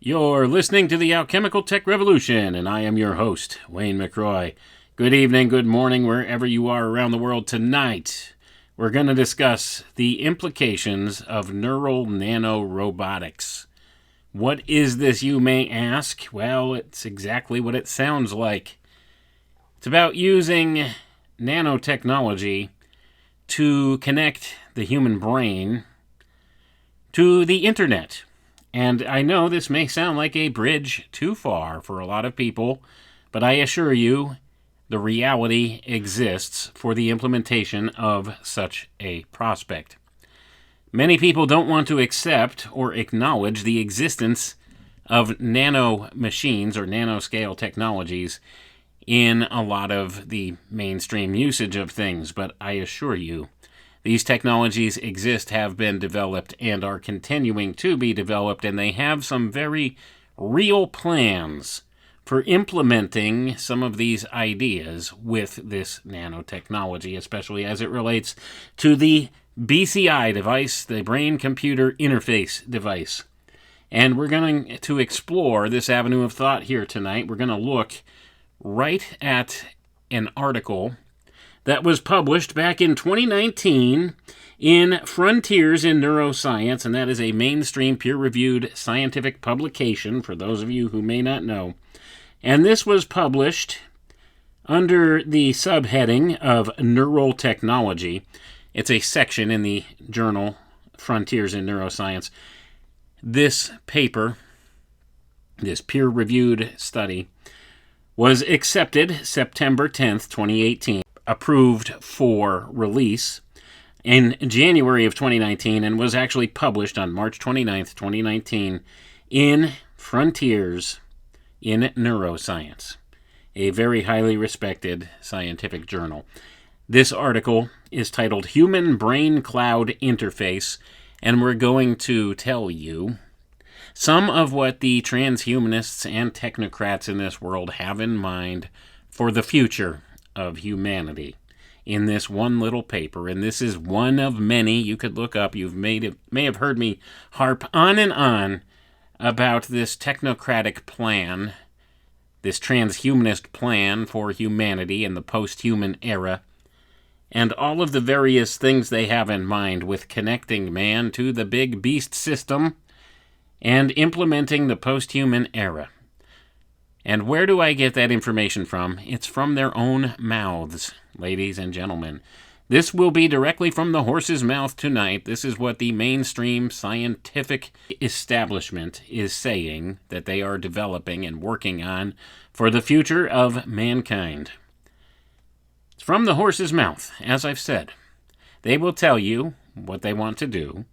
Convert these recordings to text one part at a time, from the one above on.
You're listening to the Alchemical Tech Revolution, and I am your host, Wayne McRoy. Good evening, good morning, wherever you are around the world tonight. We're going to discuss the implications of neural nanorobotics. What is this, you may ask? Well, it's exactly what it sounds like. It's about using nanotechnology to connect the human brain to the internet. And I know this may sound like a bridge too far for a lot of people, but I assure you, the reality exists for the implementation of such a prospect. Many people don't want to accept or acknowledge the existence of nano machines or nanoscale technologies in a lot of the mainstream usage of things, but I assure you, these technologies exist, have been developed, and are continuing to be developed, and they have some very real plans for implementing some of these ideas with this nanotechnology, especially as it relates to the BCI device, the brain-computer interface device. And we're going to explore this avenue of thought here tonight. We're going to look right at an article that was published back in 2019 in Frontiers in Neuroscience, and that is a mainstream peer-reviewed scientific publication, for those of you who may not know. And this was published under the subheading of Neural Technology. It's a section in the journal Frontiers in Neuroscience. This paper, this peer-reviewed study, was accepted September 10th, 2018. Approved for release in January of 2019 and was actually published on March 29th, 2019 in Frontiers in Neuroscience, a very highly respected scientific journal. This article is titled Human Brain Cloud Interface, and we're going to tell you some of what the transhumanists and technocrats in this world have in mind for the future of humanity in this one little paper. And this is one of many you could look up. You may have heard me harp on and on about this technocratic plan, this transhumanist plan for humanity in the post-human era, and all of the various things they have in mind with connecting man to the big beast system and implementing the post-human era. And where do I get that information from? It's from their own mouths, ladies and gentlemen. This will be directly from the horse's mouth tonight. This is what the mainstream scientific establishment is saying that they are developing and working on for the future of mankind. It's from the horse's mouth, as I've said. They will tell you what they want to do.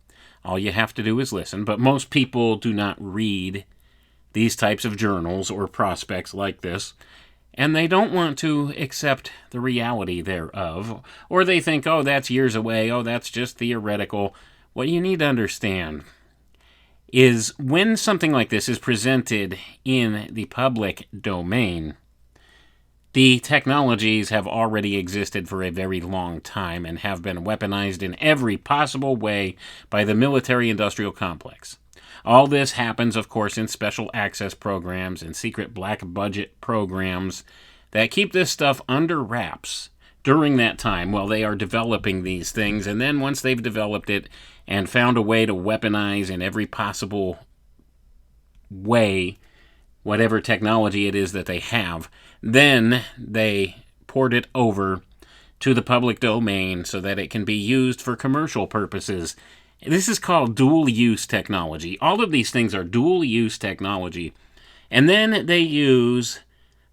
All you have to do is listen, but most people do not read these types of journals or prospects like this, and they don't want to accept the reality thereof, or they think, oh, that's years away, oh, that's just theoretical. What you need to understand is when something like this is presented in the public domain, the technologies have already existed for a very long time and have been weaponized in every possible way by the military-industrial complex. All this happens, of course, in special access programs and secret black budget programs that keep this stuff under wraps during that time while they are developing these things. And then once they've developed it and found a way to weaponize in every possible way whatever technology it is that they have, then they port it over to the public domain so that it can be used for commercial purposes. This is called dual-use technology. All of these things are dual-use technology. And then they use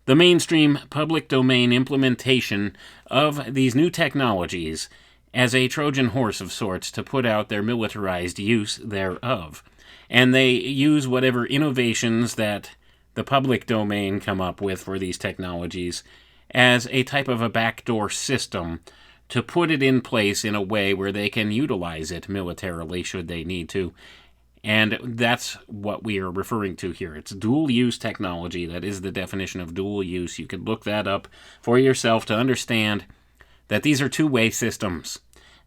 the mainstream public domain implementation of these new technologies as a Trojan horse of sorts to put out their militarized use thereof. And they use whatever innovations that the public domain come up with for these technologies as a type of a backdoor system to put it in place in a way where they can utilize it militarily should they need to. And that's what we are referring to here. It's dual-use technology. That is the definition of dual use. You could look that up for yourself to understand that these are two-way systems.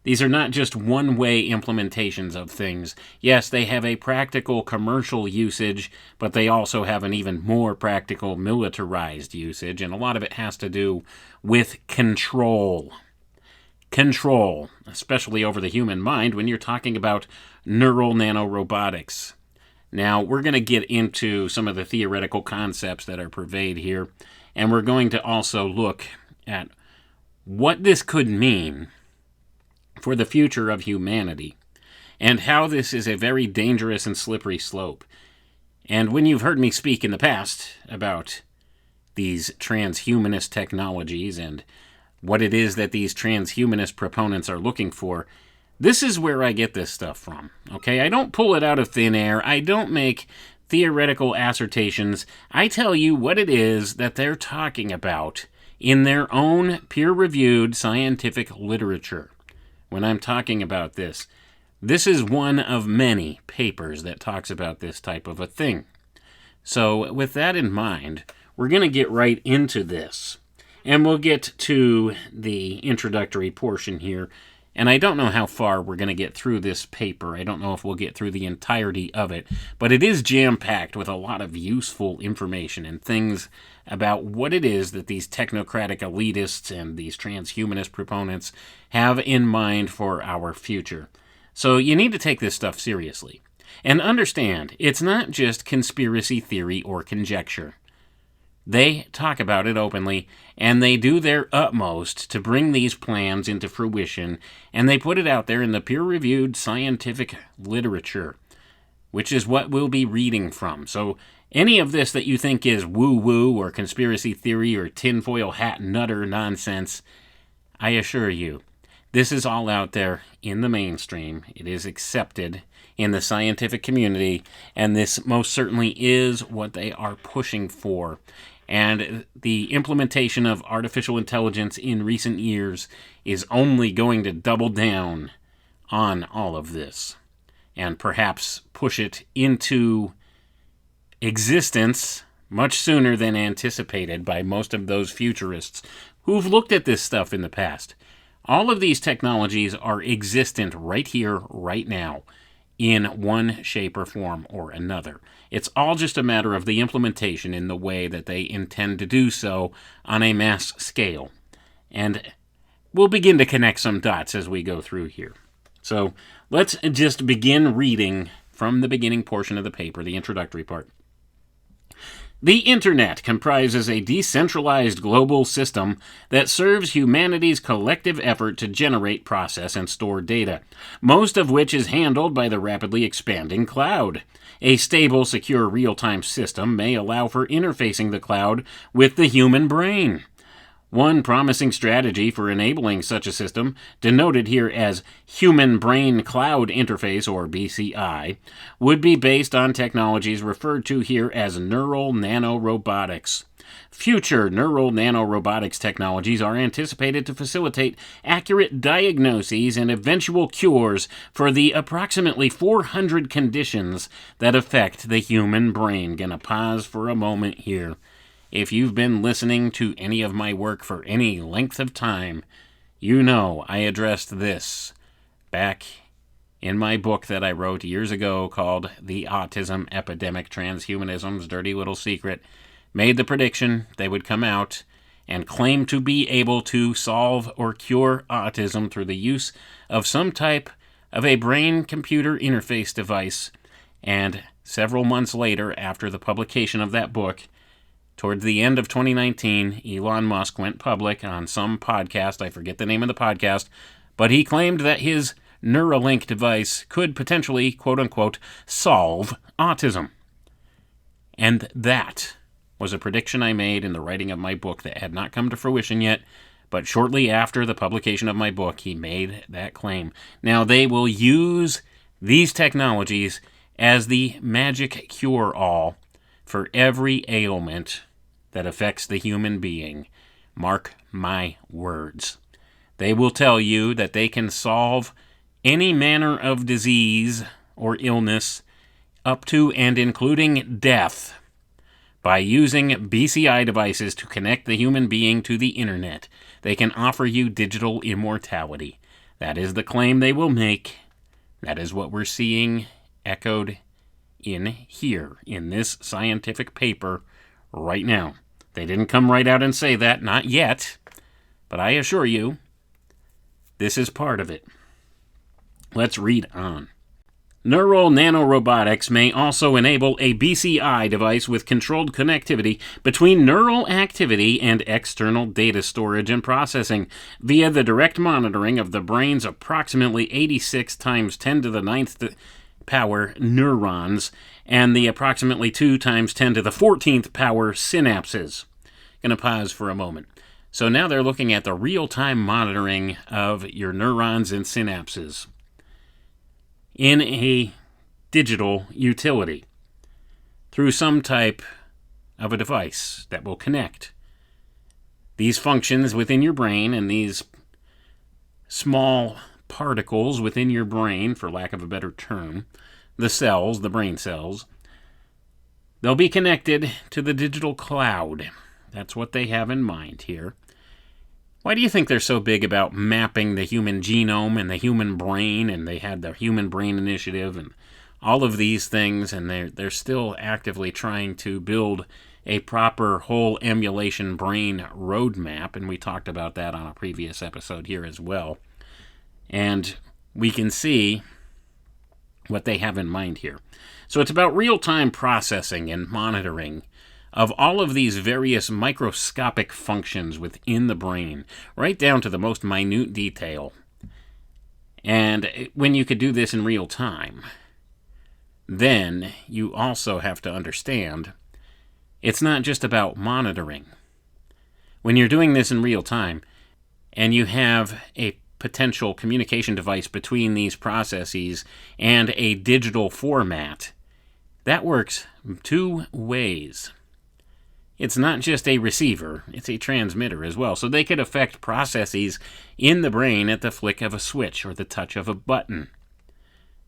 These are not just one-way implementations of things. Yes, they have a practical commercial usage, but they also have an even more practical militarized usage, and a lot of it has to do with control. Control, especially over the human mind when you're talking about neural nanorobotics. Now, we're going to get into some of the theoretical concepts that are pervade here, and we're going to also look at what this could mean for the future of humanity, and how this is a very dangerous and slippery slope. And when you've heard me speak in the past about these transhumanist technologies and what it is that these transhumanist proponents are looking for, this is where I get this stuff from, okay? I don't pull it out of thin air. I don't make theoretical assertions. I tell you what it is that they're talking about in their own peer-reviewed scientific literature. When I'm talking about this, this is one of many papers that talks about this type of a thing. So with that in mind, we're going to get right into this. And we'll get to the introductory portion here. And I don't know how far we're going to get through this paper. I don't know if we'll get through the entirety of it. But it is jam-packed with a lot of useful information and things about what it is that these technocratic elitists and these transhumanist proponents have in mind for our future. So you need to take this stuff seriously. And understand, it's not just conspiracy theory or conjecture. They talk about it openly, and they do their utmost to bring these plans into fruition, and they put it out there in the peer-reviewed scientific literature, which is what we'll be reading from. So any of this that you think is woo-woo or conspiracy theory or tinfoil hat nutter nonsense, I assure you, this is all out there in the mainstream. It is accepted in the scientific community, and this most certainly is what they are pushing for. And the implementation of artificial intelligence in recent years is only going to double down on all of this and perhaps push it into existence much sooner than anticipated by most of those futurists who've looked at this stuff in the past. All of these technologies are existent right here, right now, in one shape or form or another. It's all just a matter of the implementation in the way that they intend to do so on a mass scale. And we'll begin to connect some dots as we go through here. So let's just begin reading from the beginning portion of the paper, the introductory part. The Internet comprises a decentralized global system that serves humanity's collective effort to generate, process, and store data, most of which is handled by the rapidly expanding cloud. A stable, secure, real-time system may allow for interfacing the cloud with the human brain. One promising strategy for enabling such a system, denoted here as Human Brain Cloud Interface, or BCI, would be based on technologies referred to here as neural nanorobotics. Future neural nanorobotics technologies are anticipated to facilitate accurate diagnoses and eventual cures for the approximately 400 conditions that affect the human brain. Gonna pause for a moment here. If you've been listening to any of my work for any length of time, you know I addressed this back in my book that I wrote years ago called The Autism Epidemic, Transhumanism's Dirty Little Secret. Made the prediction they would come out and claim to be able to solve or cure autism through the use of some type of a brain-computer interface device. And several months later, after the publication of that book, towards the end of 2019, Elon Musk went public on some podcast. I forget the name of the podcast, but he claimed that his Neuralink device could potentially, quote-unquote, solve autism. And that was a prediction I made in the writing of my book that had not come to fruition yet, but shortly after the publication of my book, he made that claim. Now, they will use these technologies as the magic cure-all for every ailment that affects the human being. Mark my words. They will tell you that they can solve any manner of disease or illness, up to and including death, by using BCI devices to connect the human being to the internet. They can offer you digital immortality. That is the claim they will make. That is what we're seeing echoed in here, in this scientific paper right now. They didn't come right out and say that, not yet, but I assure you, this is part of it. Let's read on. Neural nanorobotics may also enable a BCI device with controlled connectivity between neural activity and external data storage and processing via the direct monitoring of the brain's approximately 86 times 10 to the 9th power neurons and the approximately 2 times 10 to the 14th power synapses. Going to pause for a moment. So now they're looking at the real-time monitoring of your neurons and synapses in a digital utility through some type of a device that will connect these functions within your brain and these small particles within your brain, for lack of a better term, the cells, the brain cells. They'll be connected to the digital cloud. That's what they have in mind here. Why do you think they're so big about mapping the human genome and the human brain, and they had the Human Brain Initiative and all of these things, and they're still actively trying to build a proper whole emulation brain roadmap, and we talked about that on a previous episode here as well. And we can see what they have in mind here. So it's about real-time processing and monitoring of all of these various microscopic functions within the brain, right down to the most minute detail. And when you could do this in real time, then you also have to understand it's not just about monitoring. When you're doing this in real time, and you have a potential communication device between these processes and a digital format, that works two ways. It's not just a receiver, it's a transmitter as well. So they could affect processes in the brain at the flick of a switch or the touch of a button.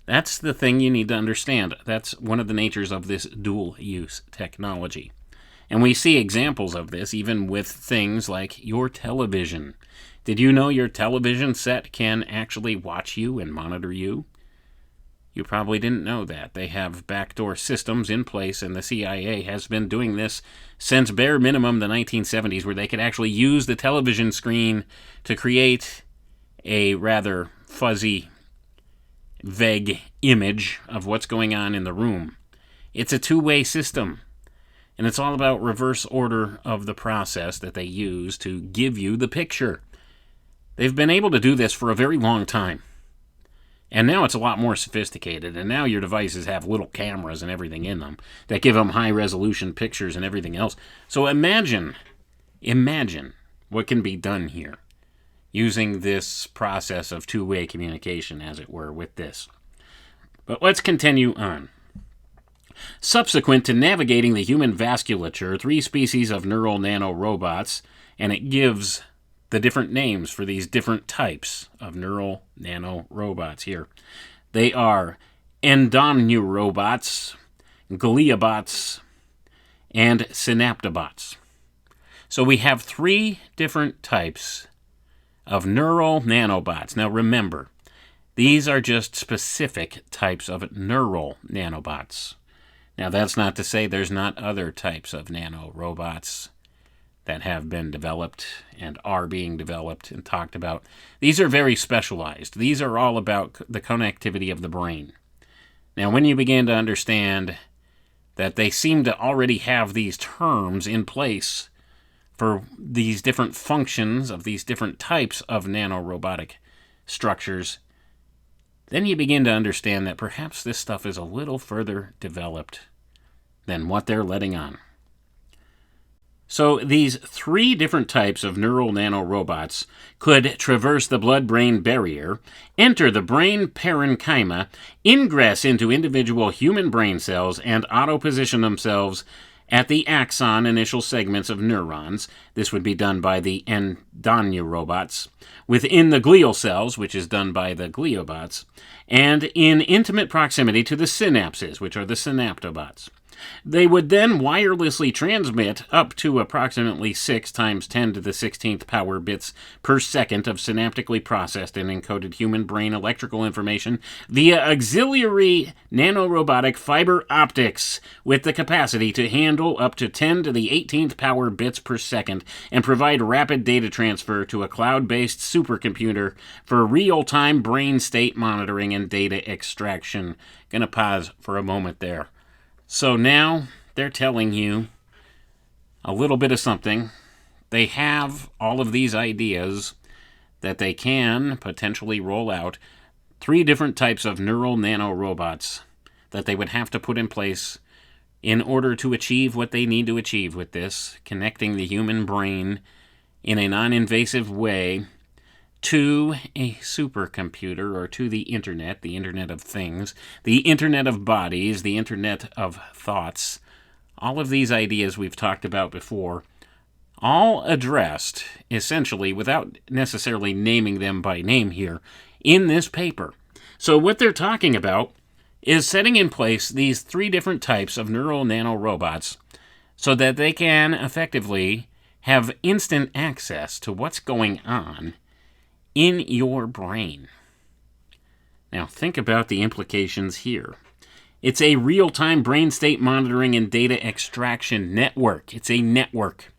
That's the thing you need to understand. That's one of the natures of this dual-use technology. And we see examples of this even with things like your television. Did you know your television set can actually watch you and monitor you? You probably didn't know that. They have backdoor systems in place, and the CIA has been doing this since bare minimum the 1970s, where they could actually use the television screen to create a rather fuzzy, vague image of what's going on in the room. It's a two-way system, and it's all about reverse order of the process that they use to give you the picture. They've been able to do this for a very long time. And now it's a lot more sophisticated, and now your devices have little cameras and everything in them that give them high-resolution pictures and everything else. So imagine what can be done here using this process of two-way communication, as it were, with this. But let's continue on. Subsequent to navigating the human vasculature, 3 species of neural nanorobots, and it gives the different names for these different types of neural nanorobots here. They are endoneurobots, gliobots, and synaptobots. So we have 3 different types of neural nanobots. Now remember, these are just specific types of neural nanobots. Now that's not to say there's not other types of nanorobots that have been developed and are being developed and talked about. These are very specialized. These are all about the connectivity of the brain. Now, when you begin to understand that they seem to already have these terms in place for these different functions of these different types of nanorobotic structures, then you begin to understand that perhaps this stuff is a little further developed than what they're letting on. So these 3 different types of neural nanorobots could traverse the blood-brain barrier, enter the brain parenchyma, ingress into individual human brain cells, and auto-position themselves at the axon initial segments of neurons. This would be done by the endoneurobots, within the glial cells, which is done by the gliobots, and in intimate proximity to the synapses, which are the synaptobots. They would then wirelessly transmit up to approximately 6 times 10 to the 16th power bits per second of synaptically processed and encoded human brain electrical information via auxiliary nanorobotic fiber optics with the capacity to handle up to 10 to the 18th power bits per second and provide rapid data transfer to a cloud-based supercomputer for real-time brain state monitoring and data extraction. Gonna pause for a moment there. So now they're telling you a little bit of something. They have all of these ideas that they can potentially roll out 3 different types of neural nanorobots that they would have to put in place in order to achieve what they need to achieve with this, connecting the human brain in a non-invasive way to a supercomputer or to the Internet of Things, the Internet of Bodies, the Internet of Thoughts. All of these ideas we've talked about before, all addressed, essentially, without necessarily naming them by name here, in this paper. So what they're talking about is setting in place these 3 different types of neural nanorobots so that they can effectively have instant access to what's going on in your brain. Now, think about the implications here. It's a real-time brain state monitoring and data extraction network. It's a network.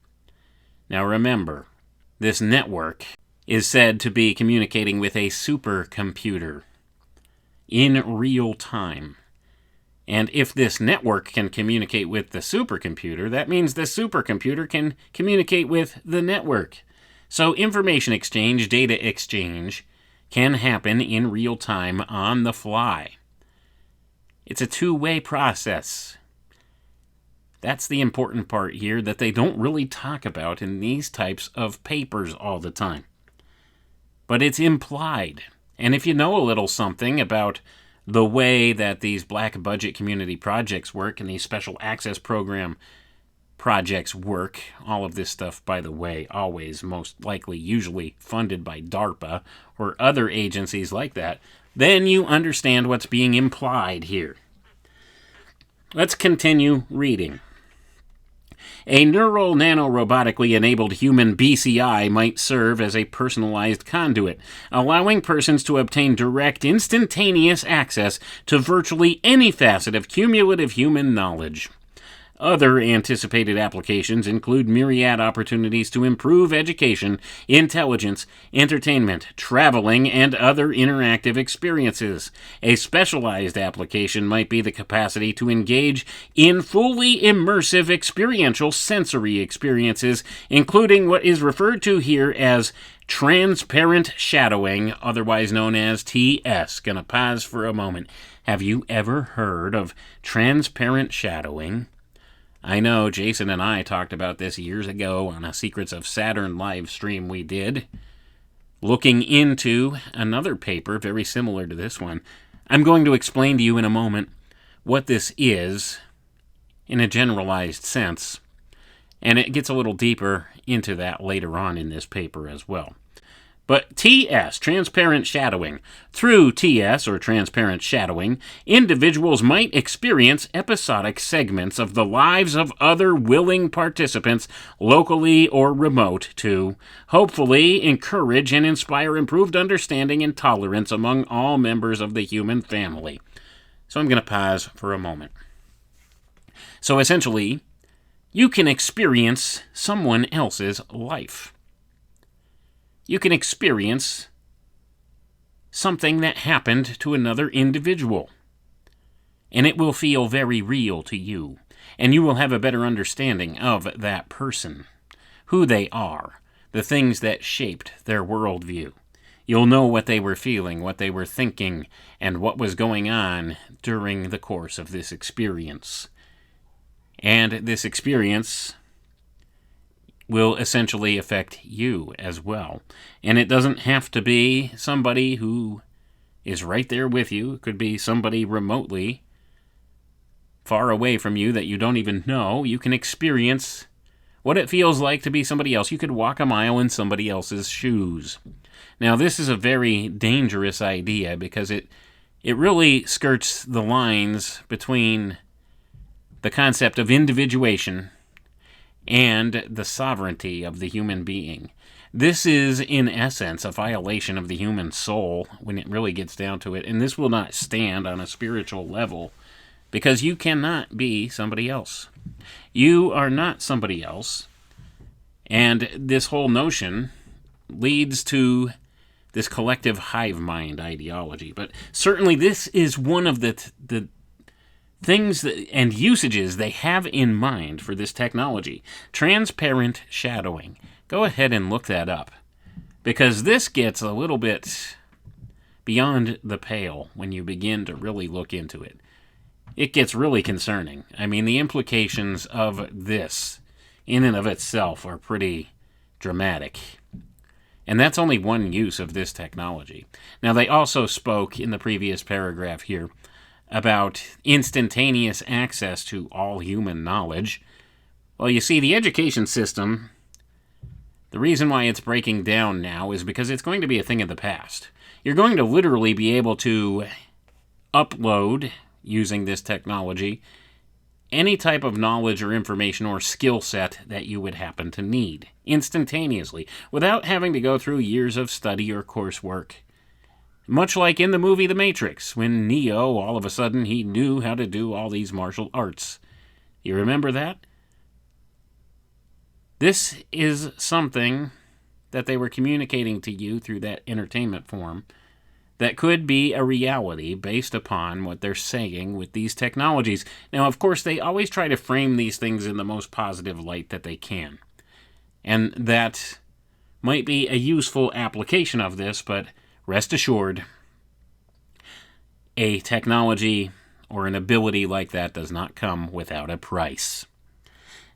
Now, remember, this network is said to be communicating with a supercomputer in real time. And if this network can communicate with the supercomputer, that means the supercomputer can communicate with the network. So information exchange, data exchange, can happen in real time on the fly. It's a two-way process. That's the important part here that they don't really talk about in these types of papers all the time. But it's implied. And if you know a little something about the way that these black budget community projects work and these special access program projects work, all of this stuff, by the way, always, most likely, usually funded by DARPA or other agencies like that, then you understand what's being implied here. Let's continue reading. A neural nanorobotically enabled human BCI might serve as a personalized conduit, allowing persons to obtain direct, instantaneous access to virtually any facet of cumulative human knowledge. Other anticipated applications include myriad opportunities to improve education, intelligence, entertainment, traveling, and other interactive experiences. A specialized application might be the capacity to engage in fully immersive experiential sensory experiences, including what is referred to here as transparent shadowing, otherwise known as TS. Gonna pause for a moment. Have you ever heard of transparent shadowing? I know Jason and I talked about this years ago on a Secrets of Saturn live stream we did, looking into another paper very similar to this one. I'm going to explain to you in a moment what this is in a generalized sense, and it gets a little deeper into that later on in this paper as well. But TS, transparent shadowing. Through TS, or transparent shadowing, individuals might experience episodic segments of the lives of other willing participants, locally or remote, to hopefully encourage and inspire improved understanding and tolerance among all members of the human family. So I'm going to pause for a moment. So essentially, you can experience someone else's life. You can experience something that happened to another individual, and it will feel very real to you, and you will have a better understanding of that person, who they are, the things that shaped their worldview. You'll know what they were feeling, what they were thinking, and what was going on during the course of this experience. And this experience will essentially affect you as well. And it doesn't have to be somebody who is right there with you. It could be somebody remotely far away from you that you don't even know. You can experience what it feels like to be somebody else. You could walk a mile in somebody else's shoes. Now, this is a very dangerous idea because it really skirts the lines between the concept of individuation and the sovereignty of the human being. This is, in essence, a violation of the human soul when it really gets down to it, and this will not stand on a spiritual level because you cannot be somebody else. You are not somebody else, and this whole notion leads to this collective hive mind ideology. But certainly this is one of the things and usages they have in mind for this technology. Transparent shadowing. Go ahead and look that up, because this gets a little bit beyond the pale when you begin to really look into it. It gets really concerning. I mean, the implications of this in and of itself are pretty dramatic. And that's only one use of this technology. Now, they also spoke in the previous paragraph here about instantaneous access to all human knowledge. Well, you see, the education system, the reason why it's breaking down now is because it's going to be a thing of the past. You're going to literally be able to upload, using this technology, any type of knowledge or information or skill set that you would happen to need instantaneously without having to go through years of study or coursework. Much like in the movie The Matrix, when Neo, all of a sudden, he knew how to do all these martial arts. You remember that? This is something that they were communicating to you through that entertainment form that could be a reality based upon what they're saying with these technologies. Now, of course, they always try to frame these things in the most positive light that they can. And that might be a useful application of this, but rest assured, a technology or an ability like that does not come without a price.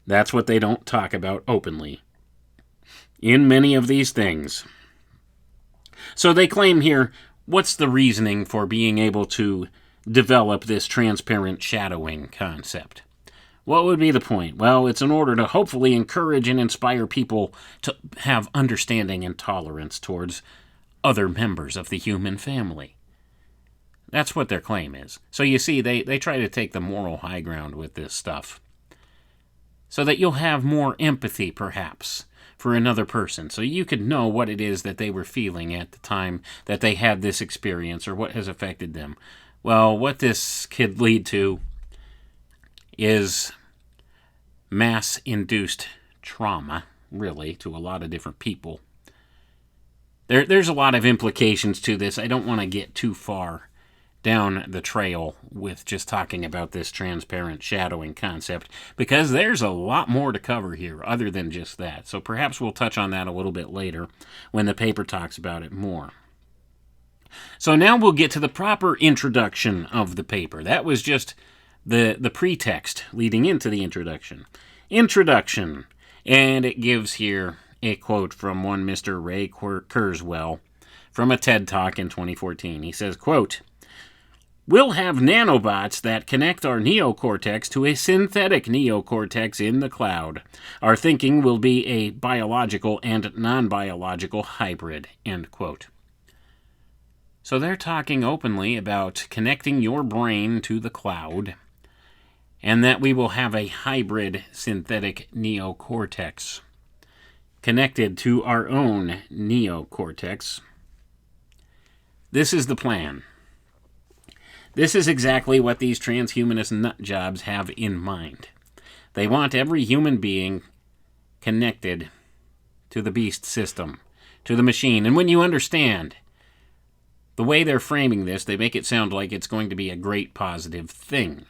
That's what they don't talk about openly in many of these things. So they claim here, what's the reasoning for being able to develop this transparent shadowing concept? What would be the point? Well, it's in order to hopefully encourage and inspire people to have understanding and tolerance towards other members of the human family. That's what their claim is. So you see, they try to take the moral high ground with this stuff, so that you'll have more empathy, perhaps, for another person, so you could know what it is that they were feeling at the time that they had this experience or what has affected them. Well, what this could lead to is mass-induced trauma, really, to a lot of different people. There's a lot of implications to this. I don't want to get too far down the trail with just talking about this transparent shadowing concept, because there's a lot more to cover here other than just that. So perhaps we'll touch on that a little bit later when the paper talks about it more. So now we'll get to the proper introduction of the paper. That was just the pretext leading into the introduction. Introduction. And it gives here a quote from one Mr. Ray Kurzweil from a TED Talk in 2014. He says, quote, "We'll have nanobots that connect our neocortex to a synthetic neocortex in the cloud. Our thinking will be a biological and non-biological hybrid," end quote. So they're talking openly about connecting your brain to the cloud, and that we will have a hybrid synthetic neocortex connected to our own neocortex. This is the plan. This is exactly what these transhumanist nutjobs have in mind. They want every human being connected to the beast system, to the machine. And when you understand the way they're framing this, they make it sound like it's going to be a great positive thing.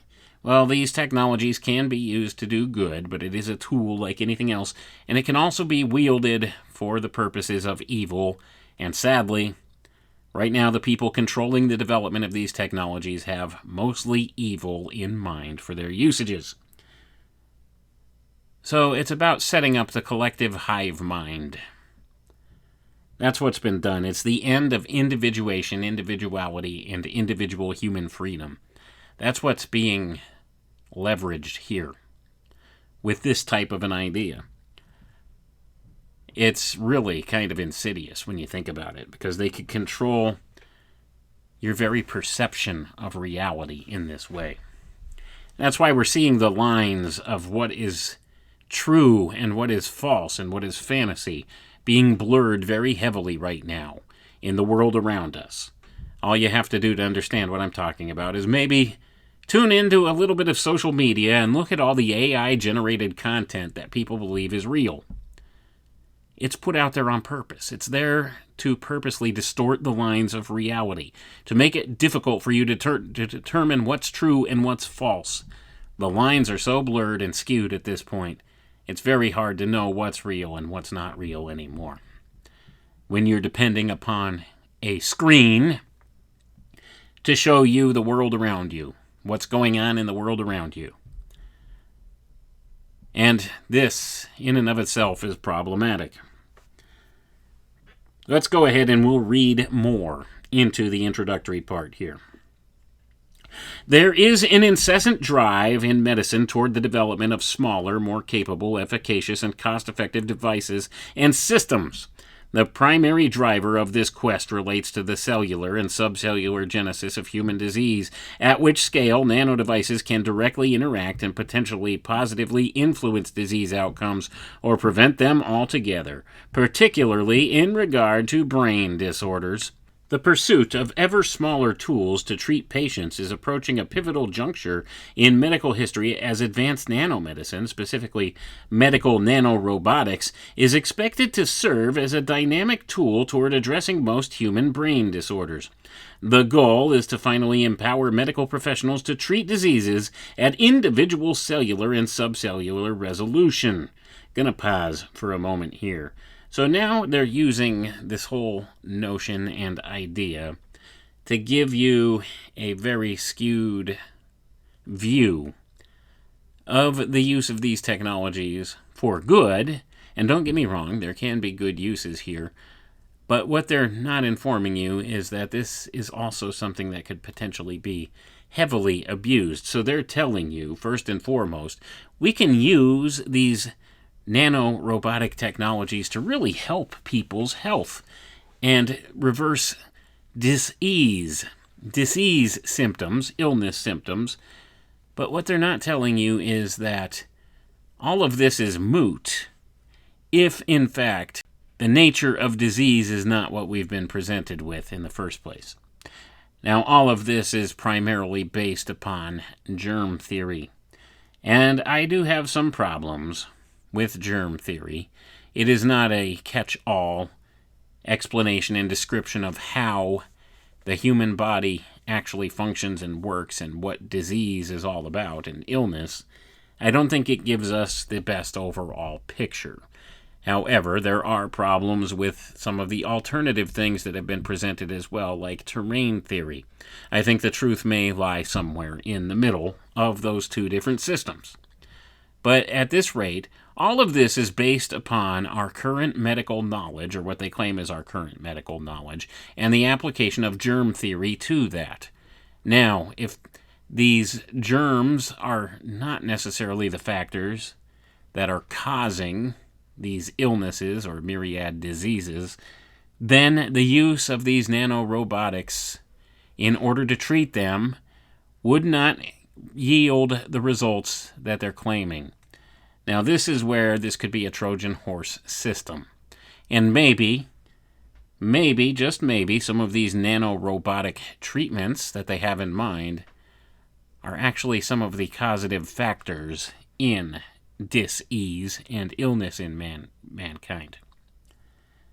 Well, these technologies can be used to do good, but it is a tool like anything else, and it can also be wielded for the purposes of evil. And sadly, right now, the people controlling the development of these technologies have mostly evil in mind for their usages. So it's about setting up the collective hive mind. That's what's been done. It's the end of individuation, individuality, and individual human freedom. That's what's being leveraged here with this type of an idea. It's really kind of insidious when you think about it, because they could control your very perception of reality in this way. That's why we're seeing the lines of what is true and what is false and what is fantasy being blurred very heavily right now in the world around us. All you have to do to understand what I'm talking about is maybe tune into a little bit of social media and look at all the AI-generated content that people believe is real. It's put out there on purpose. It's there to purposely distort the lines of reality, to make it difficult for you to determine what's true and what's false. The lines are so blurred and skewed at this point, it's very hard to know what's real and what's not real anymore. When you're depending upon a screen to show you the world around you, what's going on in the world around you. And this, in and of itself, is problematic. Let's go ahead and we'll read more into the introductory part here. There is an incessant drive in medicine toward the development of smaller, more capable, efficacious, and cost-effective devices and systems. The primary driver of this quest relates to the cellular and subcellular genesis of human disease, at which scale nanodevices can directly interact and potentially positively influence disease outcomes or prevent them altogether, particularly in regard to brain disorders. The pursuit of ever smaller tools to treat patients is approaching a pivotal juncture in medical history as advanced nanomedicine, specifically medical nanorobotics, is expected to serve as a dynamic tool toward addressing most human brain disorders. The goal is to finally empower medical professionals to treat diseases at individual cellular and subcellular resolution. Gonna pause for a moment here. So now they're using this whole notion and idea to give you a very skewed view of the use of these technologies for good. And don't get me wrong, there can be good uses here. But what they're not informing you is that this is also something that could potentially be heavily abused. So they're telling you, first and foremost, we can use these nanorobotic technologies to really help people's health and reverse disease symptoms, illness symptoms. But what they're not telling you is that all of this is moot if, in fact, the nature of disease is not what we've been presented with in the first place. Now, all of this is primarily based upon germ theory. And I do have some problems with germ theory. It is not a catch-all explanation and description of how the human body actually functions and works and what disease is all about and illness. I don't think it gives us the best overall picture. However, there are problems with some of the alternative things that have been presented as well, like terrain theory. I think the truth may lie somewhere in the middle of those two different systems. But at this rate, all of this is based upon our current medical knowledge, or what they claim is our current medical knowledge, and the application of germ theory to that. Now, if these germs are not necessarily the factors that are causing these illnesses or myriad diseases, then the use of these nanorobotics in order to treat them would not yield the results that they're claiming. Now, this is where this could be a Trojan horse system. And maybe, just maybe, some of these nanorobotic treatments that they have in mind are actually some of the causative factors in dis-ease and illness in mankind.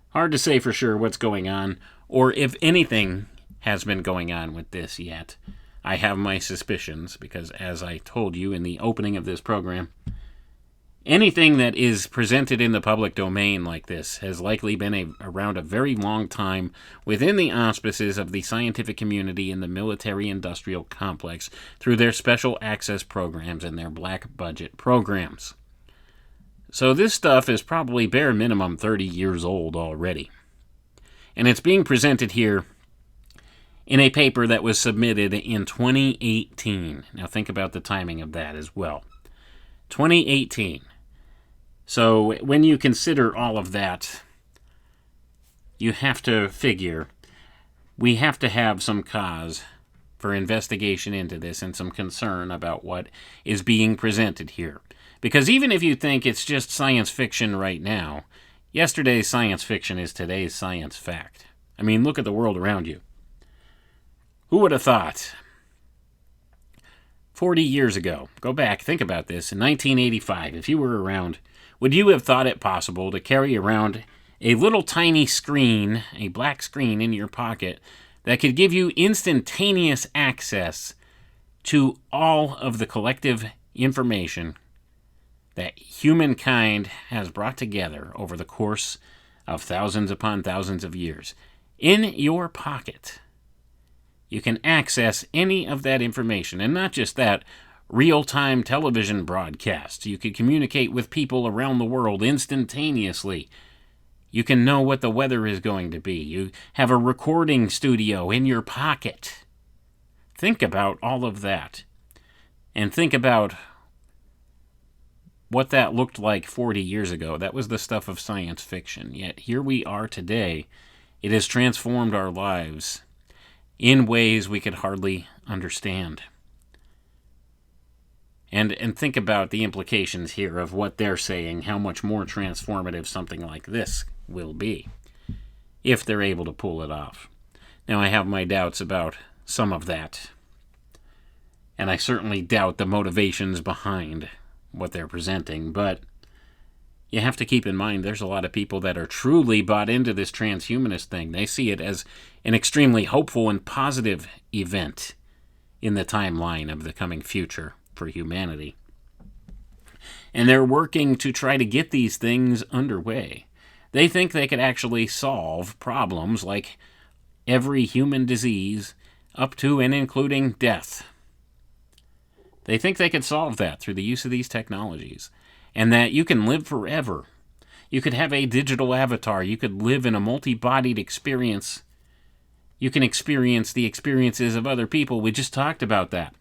Hard to say for sure what's going on, or if anything has been going on with this yet. I have my suspicions, because as I told you in the opening of this program, anything that is presented in the public domain like this has likely been around a very long time within the auspices of the scientific community and the military-industrial complex through their special access programs and their black budget programs. So this stuff is probably bare minimum 30 years old already. And it's being presented here in a paper that was submitted in 2018. Now think about the timing of that as well. 2018. So when you consider all of that, you have to figure we have to have some cause for investigation into this and some concern about what is being presented here. Because even if you think it's just science fiction right now, yesterday's science fiction is today's science fact. I mean, look at the world around you. Who would have thought? 40 years ago, go back, think about this, in 1985, if you were around, would you have thought it possible to carry around a little tiny screen, a black screen in your pocket, that could give you instantaneous access to all of the collective information that humankind has brought together over the course of thousands upon thousands of years? In your pocket, you can access any of that information, and not just that, real-time television broadcasts. You can communicate with people around the world instantaneously. You can know what the weather is going to be. You have a recording studio in your pocket. Think about all of that. And think about what that looked like 40 years ago. That was the stuff of science fiction. Yet here we are today. It has transformed our lives in ways we could hardly understand. And think about the implications here of what they're saying, how much more transformative something like this will be, if they're able to pull it off. Now, I have my doubts about some of that, and I certainly doubt the motivations behind what they're presenting, but you have to keep in mind there's a lot of people that are truly bought into this transhumanist thing. They see it as an extremely hopeful and positive event in the timeline of the coming future for humanity. And they're working to try to get these things underway. They think they could actually solve problems like every human disease up to and including death. They think they could solve that through the use of these technologies, and that you can live forever. You could have a digital avatar. You could live in a multi-bodied experience. You can experience the experiences of other people. We just talked about that.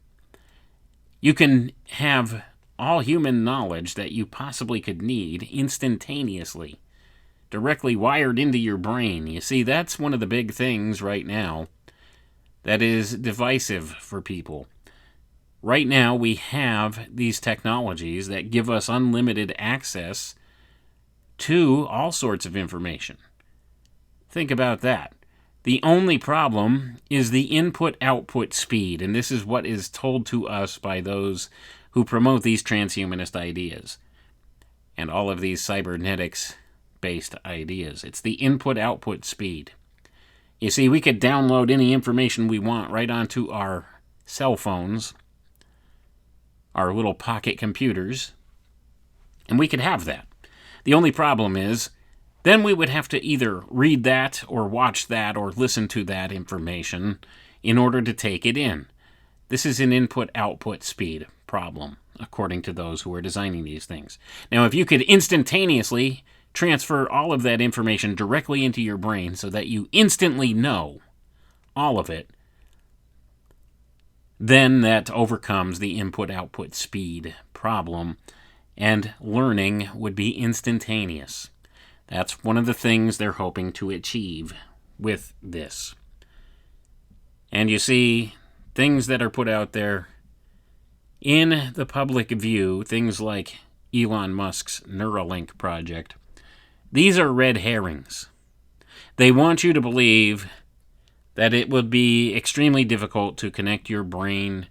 You can have all human knowledge that you possibly could need instantaneously, directly wired into your brain. You see, that's one of the big things right now that is divisive for people. Right now, we have these technologies that give us unlimited access to all sorts of information. Think about that. The only problem is the input-output speed, and this is what is told to us by those who promote these transhumanist ideas and all of these cybernetics-based ideas. It's the input-output speed. You see, we could download any information we want right onto our cell phones, our little pocket computers, and we could have that. The only problem is, then we would have to either read that or watch that or listen to that information in order to take it in. This is an input-output speed problem, according to those who are designing these things. Now, if you could instantaneously transfer all of that information directly into your brain so that you instantly know all of it, then that overcomes the input-output speed problem, and learning would be instantaneous. That's one of the things they're hoping to achieve with this. And you see, things that are put out there in the public view, things like Elon Musk's Neuralink project, these are red herrings. They want you to believe that it would be extremely difficult to connect your brain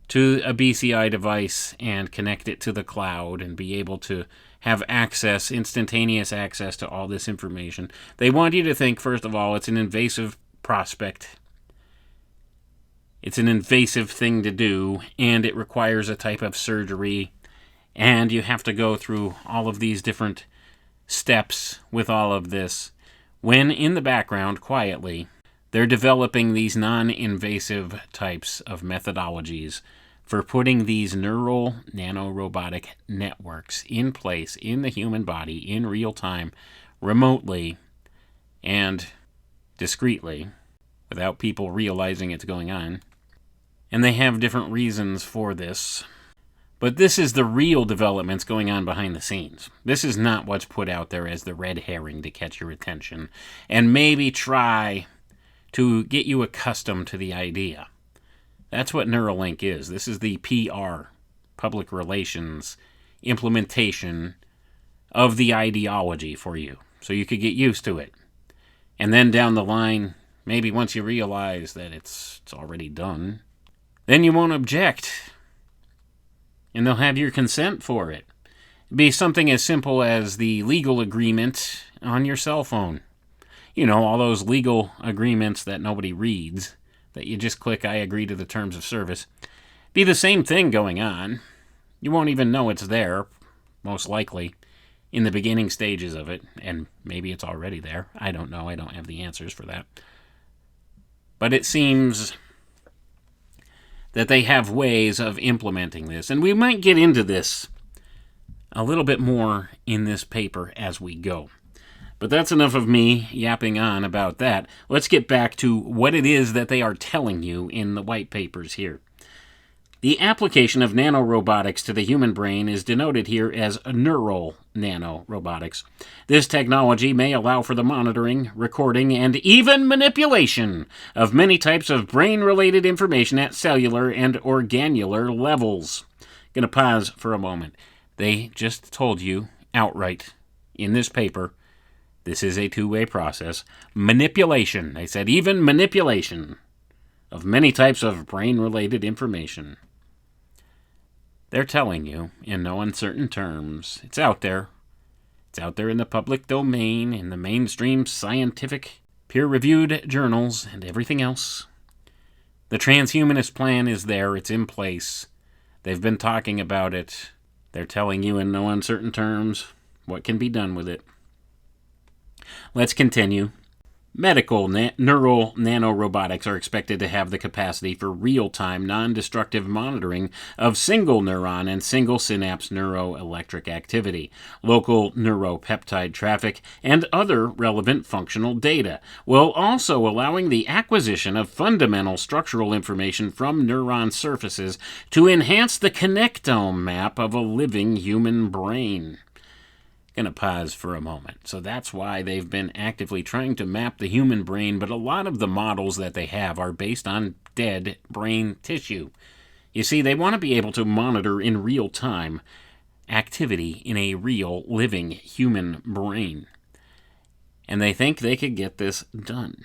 to a BCI device and connect it to the cloud and be able to have access, instantaneous access to all this information. They want you to think, first of all, it's an invasive prospect. It's an invasive thing to do, and it requires a type of surgery, and you have to go through all of these different steps with all of this, when in the background, quietly, they're developing these non-invasive types of methodologies for putting these neural nanorobotic networks in place in the human body in real time, remotely, and discreetly, without people realizing it's going on. And they have different reasons for this. But this is the real developments going on behind the scenes. This is not what's put out there as the red herring to catch your attention and maybe try to get you accustomed to the idea. That's what Neuralink is. This is the PR, public relations, implementation of the ideology for you, so you could get used to it. And then down the line, maybe once you realize that it's already done, then you won't object. And they'll have your consent for it. It'd be something as simple as the legal agreement on your cell phone. You know, all those legal agreements that nobody reads, that you just click, I agree to the terms of service. Be the same thing going on. You won't even know it's there, most likely, in the beginning stages of it, and maybe it's already there. I don't know. I don't have the answers for that. But it seems that they have ways of implementing this, and we might get into this a little bit more in this paper as we go. But that's enough of me yapping on about that. Let's get back to what it is that they are telling you in the white papers here. The application of nanorobotics to the human brain is denoted here as neural nanorobotics. This technology may allow for the monitoring, recording, and even manipulation of many types of brain-related information at cellular and organular levels. Going to pause for a moment. They just told you outright in this paper, this is a two-way process. Manipulation. They said even manipulation of many types of brain-related information. They're telling you, in no uncertain terms, it's out there. It's out there in the public domain, in the mainstream scientific, peer-reviewed journals, and everything else. The transhumanist plan is there. It's in place. They've been talking about it. They're telling you in no uncertain terms what can be done with it. Let's continue. Medical neural nanorobotics are expected to have the capacity for real-time, non-destructive monitoring of single neuron and single synapse neuroelectric activity, local neuropeptide traffic, and other relevant functional data, while also allowing the acquisition of fundamental structural information from neuron surfaces to enhance the connectome map of a living human brain. Going to pause for a moment. So that's why they've been actively trying to map the human brain, but a lot of the models that they have are based on dead brain tissue. You see, they want to be able to monitor in real time activity in a real living human brain. And they think they could get this done.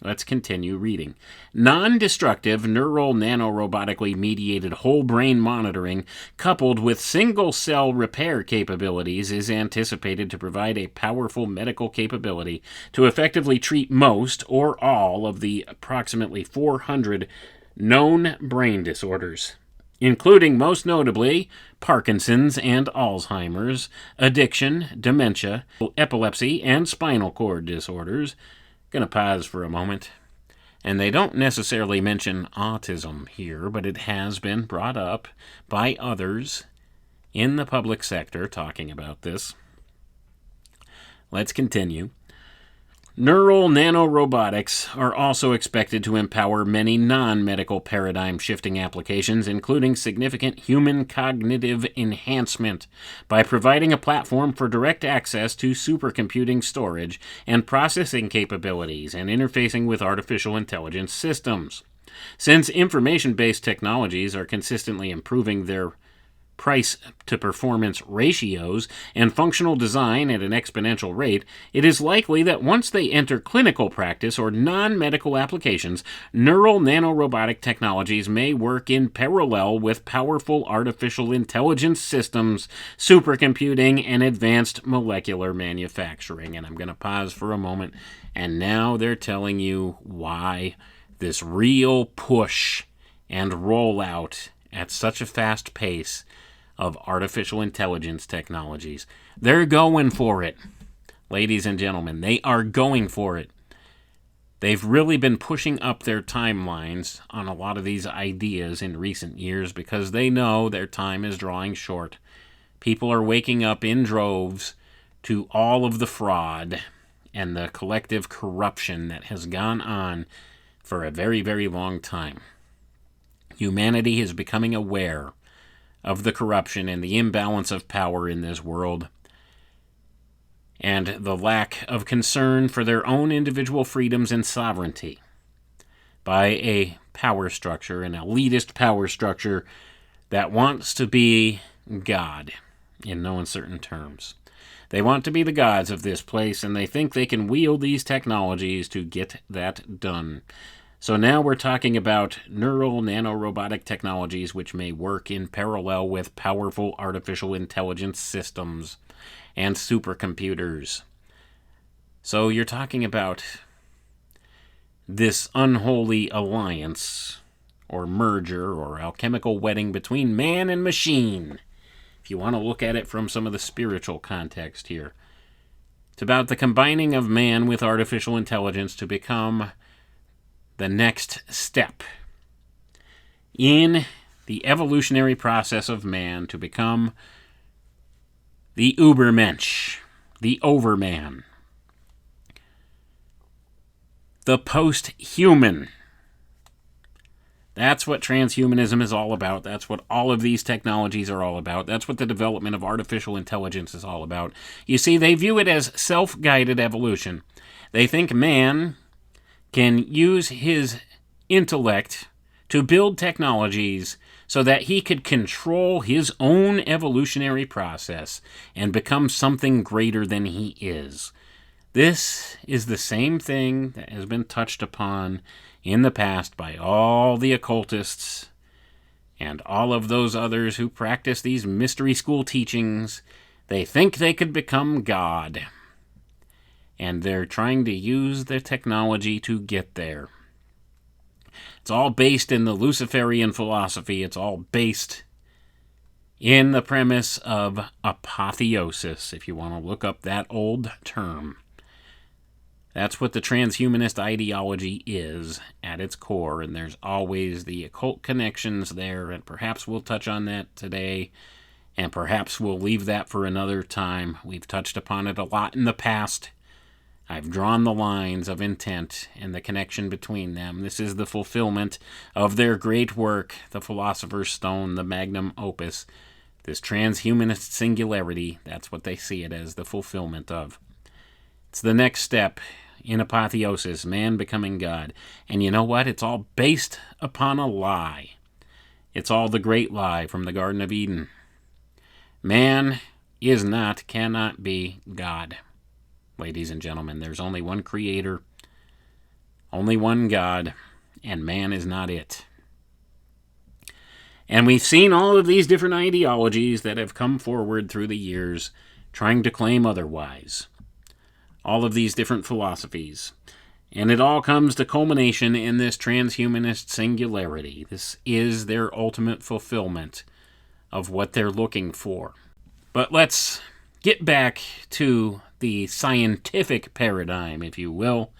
Let's continue reading. Non-destructive neural nanorobotically mediated whole brain monitoring coupled with single-cell repair capabilities is anticipated to provide a powerful medical capability to effectively treat most or all of the approximately 400 known brain disorders, including most notably Parkinson's and Alzheimer's, addiction, dementia, epilepsy, and spinal cord disorders. Going to pause for a moment. And they don't necessarily mention autism here, but it has been brought up by others in the public sector talking about this. Let's continue. Neural nanorobotics are also expected to empower many non-medical paradigm-shifting applications, including significant human cognitive enhancement, by providing a platform for direct access to supercomputing storage and processing capabilities and interfacing with artificial intelligence systems. Since information-based technologies are consistently improving their price-to-performance ratios and functional design at an exponential rate, it is likely that once they enter clinical practice or non-medical applications, neural nanorobotic technologies may work in parallel with powerful artificial intelligence systems, supercomputing, and advanced molecular manufacturing. And I'm going to pause for a moment, and now they're telling you why this real push and rollout at such a fast pace of artificial intelligence technologies. They're going for it. Ladies and gentlemen, they are going for it. They've really been pushing up their timelines on a lot of these ideas in recent years because they know their time is drawing short. People are waking up in droves to all of the fraud and the collective corruption that has gone on for a very, very long time. Humanity is becoming aware of the corruption and the imbalance of power in this world, and the lack of concern for their own individual freedoms and sovereignty by a power structure, an elitist power structure that wants to be God, in no uncertain terms. They want to be the gods of this place, and they think they can wield these technologies to get that done. So now we're talking about neural nanorobotic technologies which may work in parallel with powerful artificial intelligence systems and supercomputers. So you're talking about this unholy alliance, or merger, or alchemical wedding between man and machine, if you want to look at it from some of the spiritual context here. It's about the combining of man with artificial intelligence to become the next step in the evolutionary process of man to become the Ubermensch, the Overman, the post-human. That's what transhumanism is all about. That's what all of these technologies are all about. That's what the development of artificial intelligence is all about. You see, they view it as self-guided evolution. They think man can use his intellect to build technologies so that he could control his own evolutionary process and become something greater than he is. This is the same thing that has been touched upon in the past by all the occultists and all of those others who practice these mystery school teachings. They think they could become God, and they're trying to use the technology to get there. It's all based in the Luciferian philosophy. It's all based in the premise of apotheosis, if you want to look up that old term. That's what the transhumanist ideology is at its core, and there's always the occult connections there, and perhaps we'll touch on that today, and perhaps we'll leave that for another time. We've touched upon it a lot in the past. I've drawn the lines of intent and the connection between them. This is the fulfillment of their great work, the Philosopher's Stone, the magnum opus, this transhumanist singularity. That's what they see it as, the fulfillment of. It's the next step in apotheosis, man becoming God. And you know what? It's all based upon a lie. It's all the great lie from the Garden of Eden. Man is not, cannot be God. Ladies and gentlemen, there's only one creator, only one God, and man is not it. And we've seen all of these different ideologies that have come forward through the years trying to claim otherwise. All of these different philosophies. And it all comes to culmination in this transhumanist singularity. This is their ultimate fulfillment of what they're looking for. But let's get back to the scientific paradigm, if you will,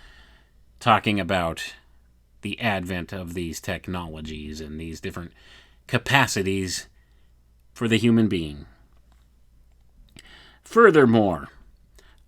talking about the advent of these technologies and these different capacities for the human being. Furthermore,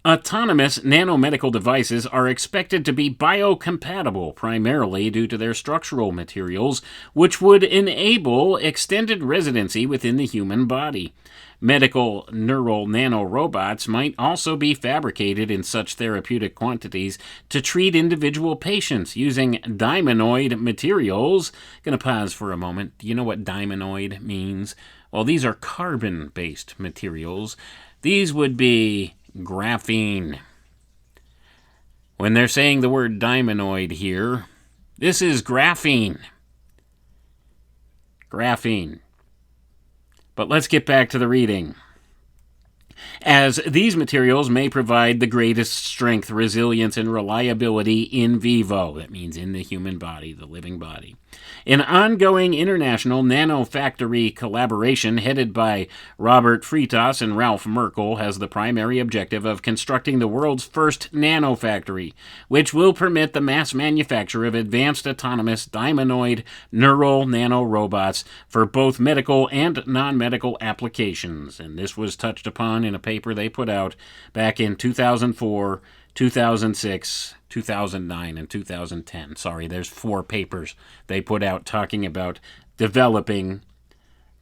autonomous nanomedical devices are expected to be biocompatible, primarily due to their structural materials, which would enable extended residency within the human body. Medical neural nanorobots might also be fabricated in such therapeutic quantities to treat individual patients using diamondoid materials. Going to pause for a moment. Do you know what diamondoid means? Well, these are carbon-based materials. These would be graphene. When they're saying the word diamondoid here, this is graphene. Graphene. But let's get back to the reading. As these materials may provide the greatest strength, resilience, and reliability in vivo, that means in the human body, the living body. An ongoing international nanofactory collaboration headed by Robert Freitas and Ralph Merkel has the primary objective of constructing the world's first nanofactory, which will permit the mass manufacture of advanced autonomous diamondoid neural nanorobots for both medical and non-medical applications. And this was touched upon in a paper they put out back in 2004, 2006, 2009, and 2010. Sorry, there's 4 papers they put out talking about developing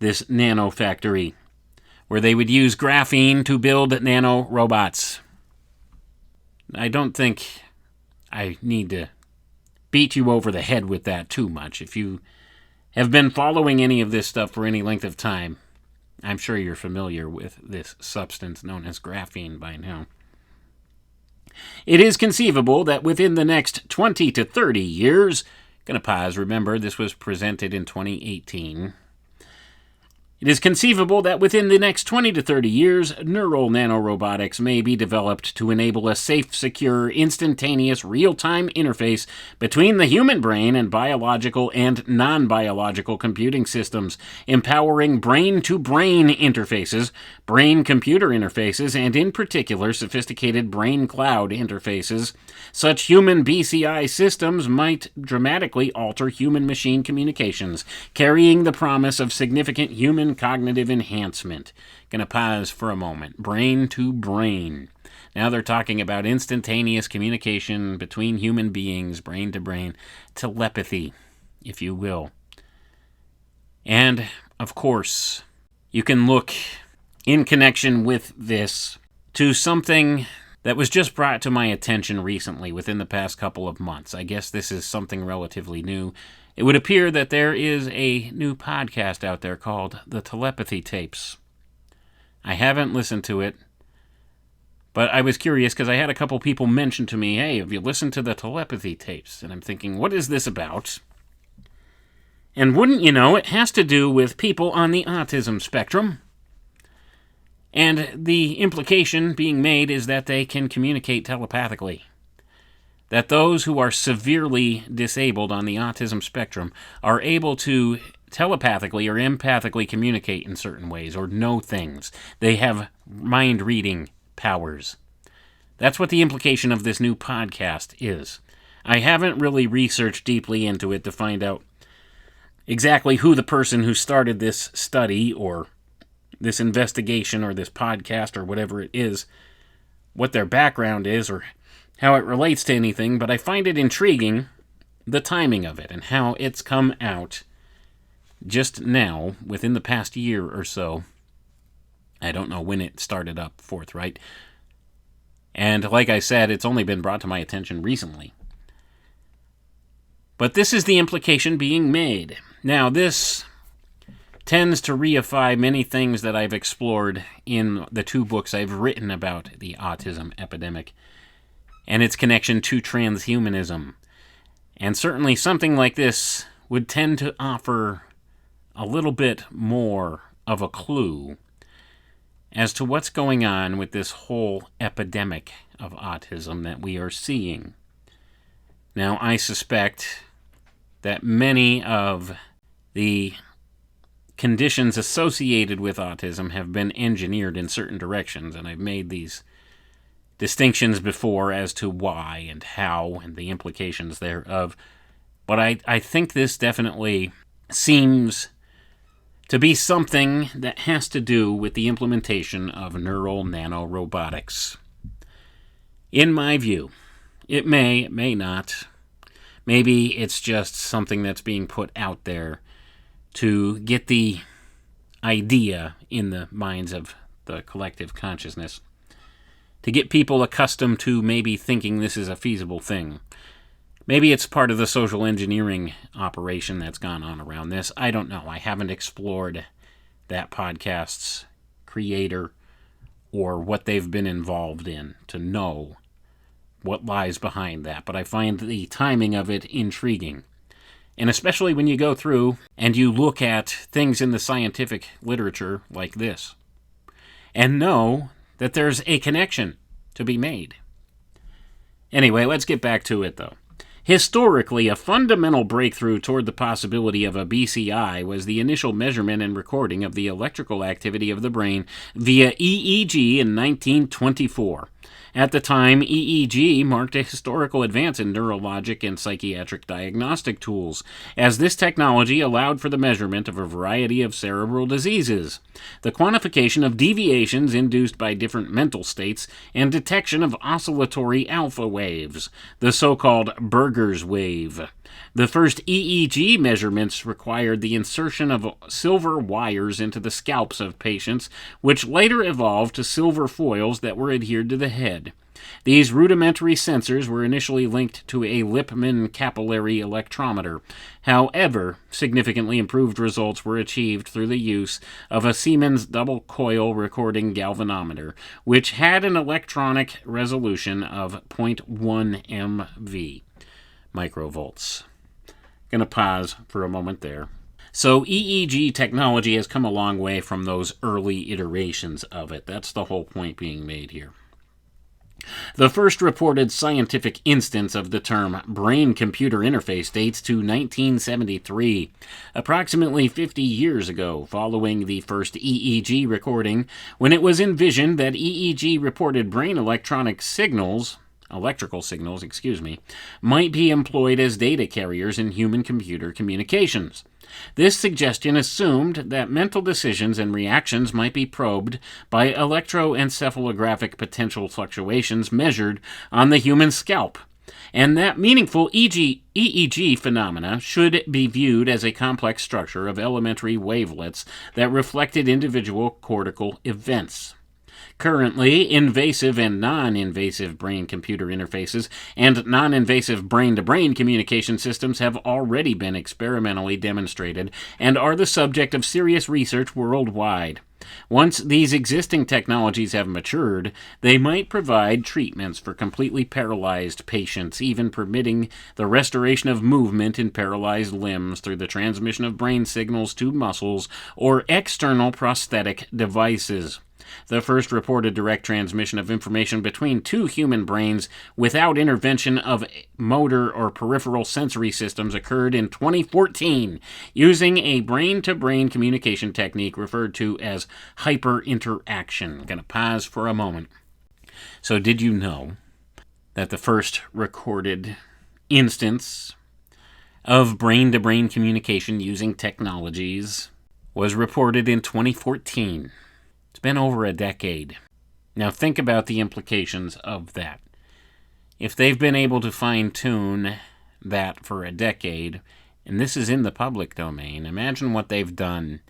this nanofactory where they would use graphene to build nanorobots. I don't think I need to beat you over the head with that too much. If you have been following any of this stuff for any length of time, I'm sure you're familiar with this substance known as graphene by now. It is conceivable that within the next 20 to 30 years, going to pause, remember this was presented in 2018. It is conceivable that within the next 20 to 30 years, neural nanorobotics may be developed to enable a safe, secure, instantaneous, real-time interface between the human brain and biological and non-biological computing systems, empowering brain-to-brain interfaces, brain-computer interfaces, and in particular, sophisticated brain-cloud interfaces. Such human BCI systems might dramatically alter human-machine communications, carrying the promise of significant human cognitive enhancement. Gonna pause for a moment. Brain to brain. Now they're talking about instantaneous communication between human beings, brain to brain, telepathy, if you will. And, of course, you can look in connection with this to something that was just brought to my attention recently within the past couple of months. I guess this is something relatively new. It would appear that there is a new podcast out there called The Telepathy Tapes. I haven't listened to it, but I was curious because I had a couple people mention to me, hey, have you listened to The Telepathy Tapes? And I'm thinking, what is this about? And wouldn't you know, it has to do with people on the autism spectrum. And the implication being made is that they can communicate telepathically. That those who are severely disabled on the autism spectrum are able to telepathically or empathically communicate in certain ways or know things. They have mind-reading powers. That's what the implication of this new podcast is. I haven't really researched deeply into it to find out exactly who the person who started this study or this investigation or this podcast or whatever it is, what their background is or how it relates to anything, but I find it intriguing, the timing of it and how it's come out just now, within the past year or so. I don't know when it started up forthright. And like I said, it's only been brought to my attention recently. But this is the implication being made. Now, this tends to reify many things that I've explored in the two books I've written about the autism epidemic and its connection to transhumanism. And certainly something like this would tend to offer a little bit more of a clue as to what's going on with this whole epidemic of autism that we are seeing. Now, I suspect that many of the conditions associated with autism have been engineered in certain directions, and I've made these distinctions before as to why and how and the implications thereof. But I think this definitely seems to be something that has to do with the implementation of neural nanorobotics. In my view, it may not. Maybe it's just something that's being put out there to get the idea in the minds of the collective consciousness, to get people accustomed to maybe thinking this is a feasible thing. Maybe it's part of the social engineering operation that's gone on around this. I don't know. I haven't explored that podcast's creator or what they've been involved in to know what lies behind that. But I find the timing of it intriguing. And especially when you go through and you look at things in the scientific literature like this and know that there's a connection to be made. Anyway, let's get back to it, though. Historically, a fundamental breakthrough toward the possibility of a BCI was the initial measurement and recording of the electrical activity of the brain via EEG in 1924. At the time, EEG marked a historical advance in neurologic and psychiatric diagnostic tools, as this technology allowed for the measurement of a variety of cerebral diseases, the quantification of deviations induced by different mental states, and detection of oscillatory alpha waves, the so-called Berger's wave. The first EEG measurements required the insertion of silver wires into the scalps of patients, which later evolved to silver foils that were adhered to the head. These rudimentary sensors were initially linked to a Lippmann capillary electrometer. However, significantly improved results were achieved through the use of a Siemens double-coil recording galvanometer, which had an electronic resolution of 0.1 MV, microvolts. Going to pause for a moment there. So EEG technology has come a long way from those early iterations of it. That's the whole point being made here. The first reported scientific instance of the term brain-computer interface dates to 1973, approximately 50 years ago, following the first EEG recording, when it was envisioned that EEG reported brain electrical signals, might be employed as data carriers in human-computer communications. This suggestion assumed that mental decisions and reactions might be probed by electroencephalographic potential fluctuations measured on the human scalp, and that meaningful EEG phenomena should be viewed as a complex structure of elementary wavelets that reflected individual cortical events. Currently, invasive and non-invasive brain-computer interfaces and non-invasive brain-to-brain communication systems have already been experimentally demonstrated and are the subject of serious research worldwide. Once these existing technologies have matured, they might provide treatments for completely paralyzed patients, even permitting the restoration of movement in paralyzed limbs through the transmission of brain signals to muscles or external prosthetic devices. The first reported direct transmission of information between two human brains without intervention of motor or peripheral sensory systems occurred in 2014 using a brain-to-brain communication technique referred to as hyperinteraction. I'm going to pause for a moment. So did you know that the first recorded instance of brain-to-brain communication using technologies was reported in 2014? It's been over a decade. Now think about the implications of that. If they've been able to fine-tune that for a decade, and this is in the public domain, imagine what they've done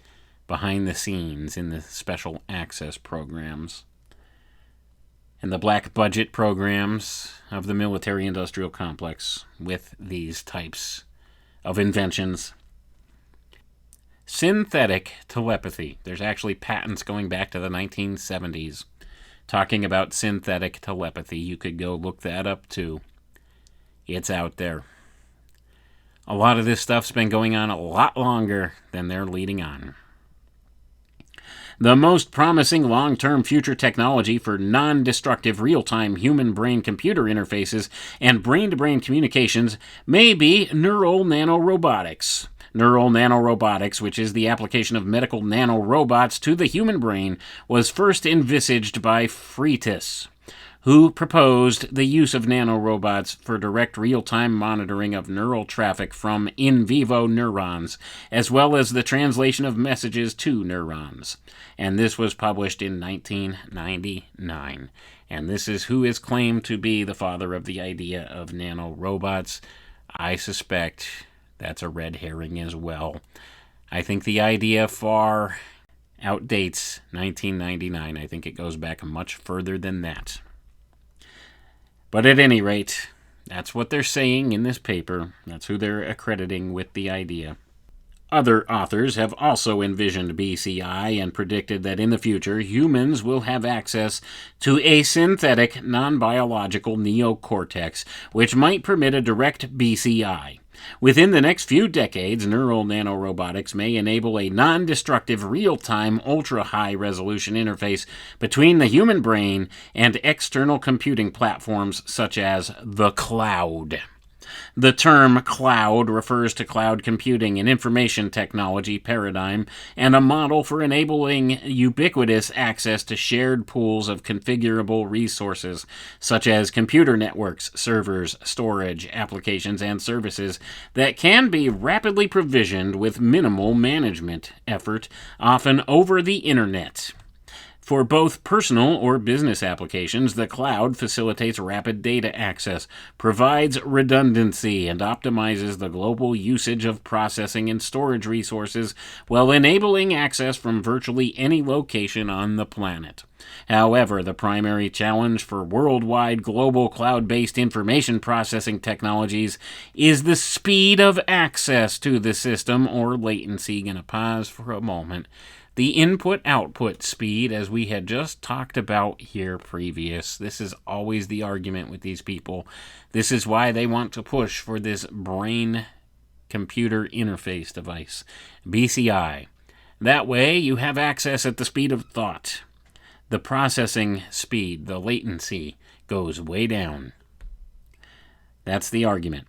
behind the scenes in the special access programs and the black budget programs of the military-industrial complex with these types of inventions. Synthetic telepathy. There's actually patents going back to the 1970s talking about synthetic telepathy. You could go look that up too. It's out there. A lot of this stuff's been going on a lot longer than they're leading on. The most promising long-term future technology for non-destructive real-time human-brain-computer interfaces and brain-to-brain communications may be neural nanorobotics. Neural nanorobotics, which is the application of medical nanorobots to the human brain, was first envisaged by Freitas, who proposed the use of nanorobots for direct real-time monitoring of neural traffic from in vivo neurons, as well as the translation of messages to neurons. And this was published in 1999. And this is who is claimed to be the father of the idea of nanorobots. I suspect that's a red herring as well. I think the idea far outdates 1999. I think it goes back much further than that. But at any rate, that's what they're saying in this paper. That's who they're accrediting with the idea. Other authors have also envisioned BCI and predicted that in the future, humans will have access to a synthetic, non-biological neocortex, which might permit a direct BCI. Within the next few decades, neural nanorobotics may enable a non-destructive, real-time, ultra-high-resolution interface between the human brain and external computing platforms such as the cloud. The term cloud refers to cloud computing, an information technology paradigm, and a model for enabling ubiquitous access to shared pools of configurable resources, such as computer networks, servers, storage, applications, and services that can be rapidly provisioned with minimal management effort, often over the internet. For both personal or business applications, the cloud facilitates rapid data access, provides redundancy, and optimizes the global usage of processing and storage resources while enabling access from virtually any location on the planet. However, the primary challenge for worldwide global cloud-based information processing technologies is the speed of access to the system, or latency. Gonna pause for a moment. The input-output speed, as we had just talked about here previous, this is always the argument with these people. This is why they want to push for this brain-computer interface device, BCI. That way, you have access at the speed of thought. The processing speed, the latency, goes way down. That's the argument.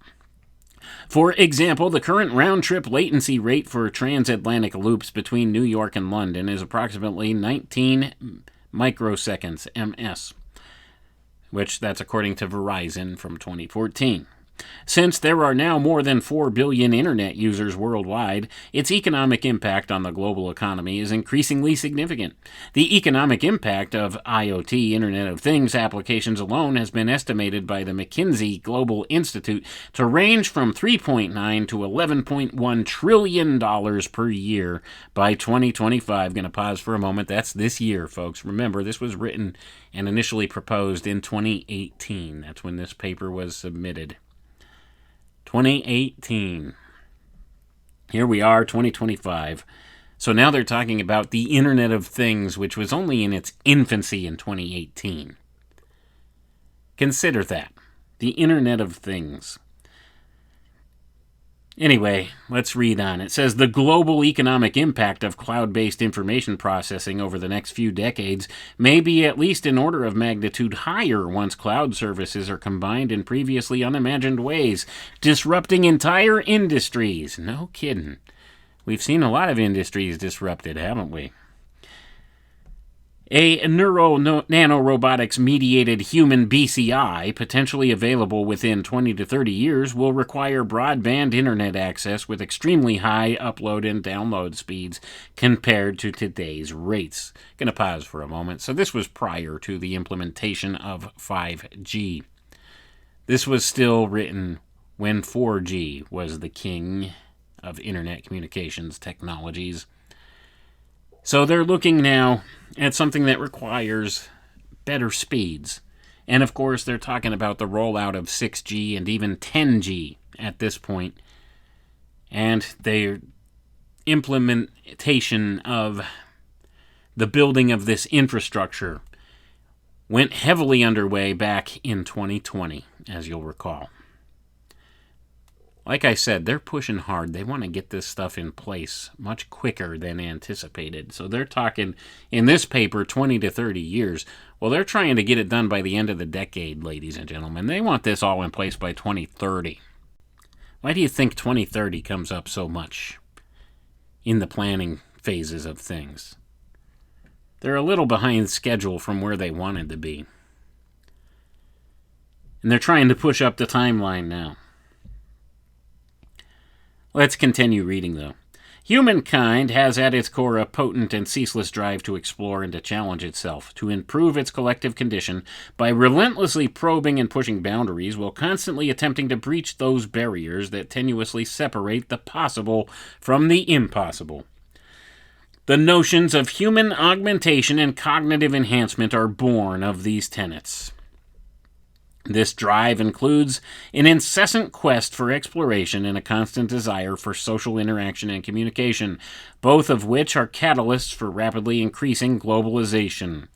For example, the current round-trip latency rate for transatlantic loops between New York and London is approximately 19 microseconds, ms, which that's according to Verizon from 2014. Since there are now more than 4 billion internet users worldwide, its economic impact on the global economy is increasingly significant. The economic impact of IoT, Internet of Things applications alone has been estimated by the McKinsey Global Institute to range from $3.9 to $11.1 trillion per year by 2025. Going to pause for a moment. That's this year, folks. Remember, this was written and initially proposed in 2018. That's when this paper was submitted. 2018. Here we are, 2025. So now they're talking about the Internet of Things, which was only in its infancy in 2018. Consider that. The Internet of Things. Anyway, let's read on. It says the global economic impact of cloud-based information processing over the next few decades may be at least an order of magnitude higher once cloud services are combined in previously unimagined ways, disrupting entire industries. No kidding. We've seen a lot of industries disrupted, haven't we? A nanorobotics mediated human BCI, potentially available within 20 to 30 years, will require broadband internet access with extremely high upload and download speeds compared to today's rates. Going to pause for a moment. So this was prior to the implementation of 5G. This was still written when 4G was the king of internet communications technologies. So they're looking now at something that requires better speeds. And of course, they're talking about the rollout of 6G and even 10G at this point. And their implementation of the building of this infrastructure went heavily underway back in 2020, as you'll recall. Like I said, they're pushing hard. They want to get this stuff in place much quicker than anticipated. So they're talking, in this paper, 20 to 30 years. Well, they're trying to get it done by the end of the decade, ladies and gentlemen. They want this all in place by 2030. Why do you think 2030 comes up so much in the planning phases of things? They're a little behind schedule from where they wanted to be. And they're trying to push up the timeline now. Let's continue reading, though. Humankind has at its core a potent and ceaseless drive to explore and to challenge itself, to improve its collective condition by relentlessly probing and pushing boundaries while constantly attempting to breach those barriers that tenuously separate the possible from the impossible. The notions of human augmentation and cognitive enhancement are born of these tenets. This drive includes an incessant quest for exploration and a constant desire for social interaction and communication, both of which are catalysts for rapidly increasing globalization.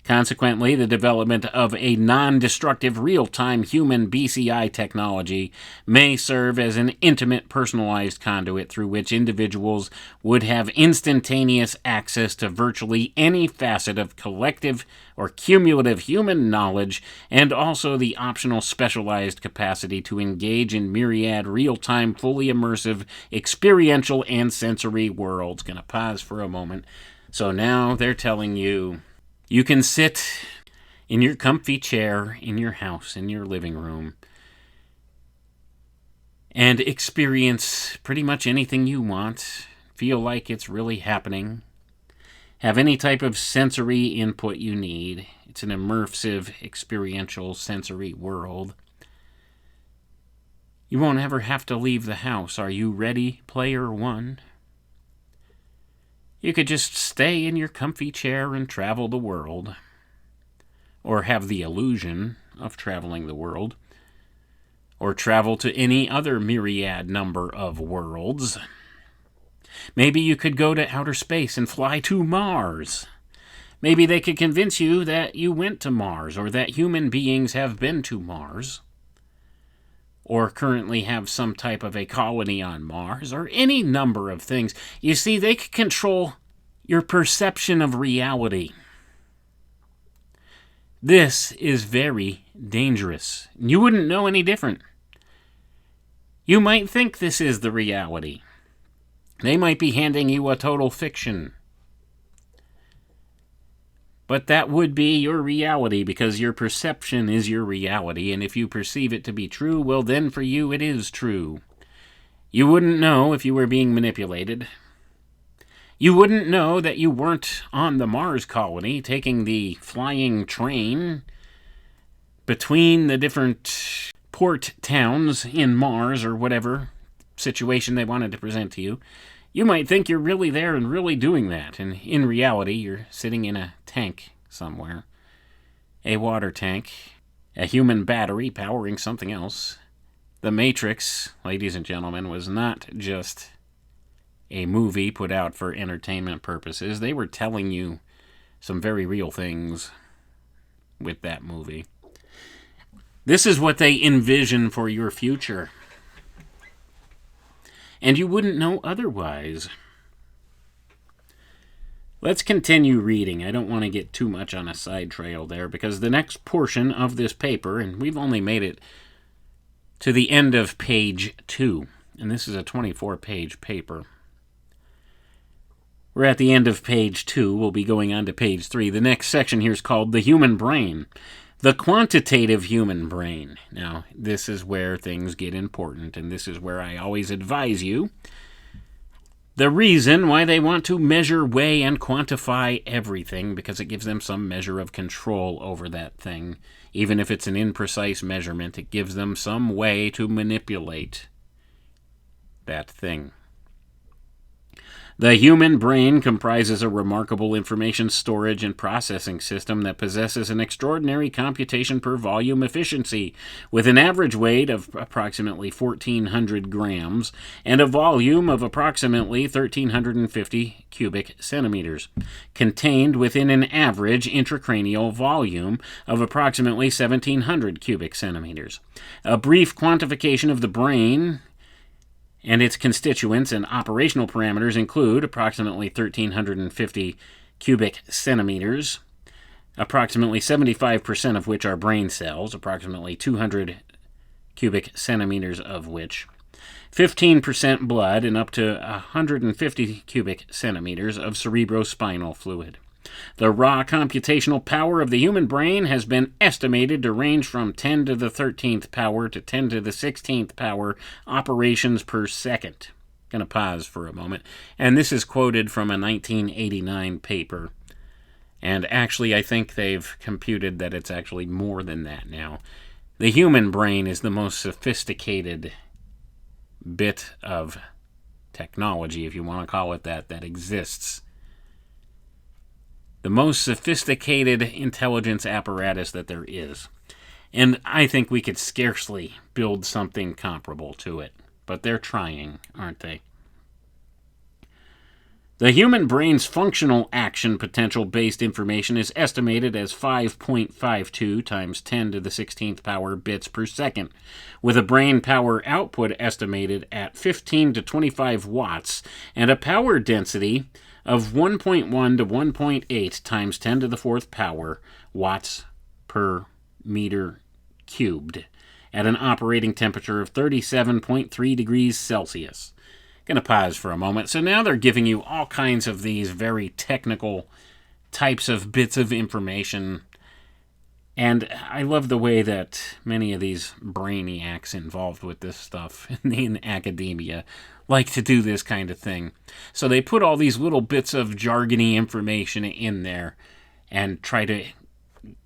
Consequently, the development of a non-destructive real-time human BCI technology may serve as an intimate, personalized conduit through which individuals would have instantaneous access to virtually any facet of collective or cumulative human knowledge, and also the optional specialized capacity to engage in myriad real-time, fully immersive, experiential, and sensory worlds. Going to pause for a moment. So now they're telling you, you can sit in your comfy chair in your house, in your living room, and experience pretty much anything you want, feel like it's really happening, have any type of sensory input you need. It's an immersive, experiential, sensory world. You won't ever have to leave the house. Are you ready, player one? You could just stay in your comfy chair and travel the world. or have the illusion of traveling the world, or travel to any other myriad number of worlds. Maybe you could go to outer space and fly to Mars. Maybe they could convince you that you went to Mars, or that human beings have been to Mars, or currently have some type of a colony on Mars, or any number of things. You see, they could control your perception of reality. This is very dangerous. You wouldn't know any different. You might think this is the reality. They might be handing you a total fiction. But that would be your reality, because your perception is your reality, and if you perceive it to be true, well then for you it is true. You wouldn't know if you were being manipulated. You wouldn't know that you weren't on the Mars colony taking the flying train between the different port towns in Mars, or whatever situation they wanted to present to you. You might think you're really there and really doing that, and in reality you're sitting in a tank somewhere. A water tank, a human battery powering something else. The Matrix, ladies and gentlemen, was not just a movie put out for entertainment purposes. They were telling you some very real things with that movie. This is what they envision for your future. And you wouldn't know otherwise. Let's continue reading. I don't want to get too much on a side trail there, because the next portion of this paper, and we've only made it to the end of page 2, and this is a 24-page paper. We're at the end of page 2. We'll be going on to page 3. The next section here is called The Human Brain. The quantitative human brain. Now, this is where things get important, and this is where I always advise you. The reason why they want to measure, weigh, and quantify everything, because it gives them some measure of control over that thing. Even if it's an imprecise measurement, it gives them some way to manipulate that thing. The human brain comprises a remarkable information storage and processing system that possesses an extraordinary computation per volume efficiency, with an average weight of approximately 1,400 grams and a volume of approximately 1,350 cubic centimeters, contained within an average intracranial volume of approximately 1,700 cubic centimeters. A brief quantification of the brain and its constituents and operational parameters include approximately 1,350 cubic centimeters, approximately 75% of which are brain cells, approximately 200 cubic centimeters of which, 15% blood, and up to 150 cubic centimeters of cerebrospinal fluid. The raw computational power of the human brain has been estimated to range from 10 to the 13th power to 10 to the 16th power operations per second. Going to pause for a moment. And this is quoted from a 1989 paper. And actually, I think they've computed that it's actually more than that now. The human brain is the most sophisticated bit of technology, if you want to call it that exists. The most sophisticated intelligence apparatus that there is. And I think we could scarcely build something comparable to it. But they're trying, aren't they? The human brain's functional action potential-based information is estimated as 5.52 times 10 to the 16th power bits per second, with a brain power output estimated at 15 to 25 watts and a power density of 1.1 to 1.8 times 10 to the 4th power watts per meter cubed at an operating temperature of 37.3 degrees Celsius. Going to pause for a moment. So now they're giving you all kinds of these very technical types of bits of information. And I love the way that many of these brainiacs involved with this stuff in academia like to do this kind of thing. So they put all these little bits of jargony information in there and try to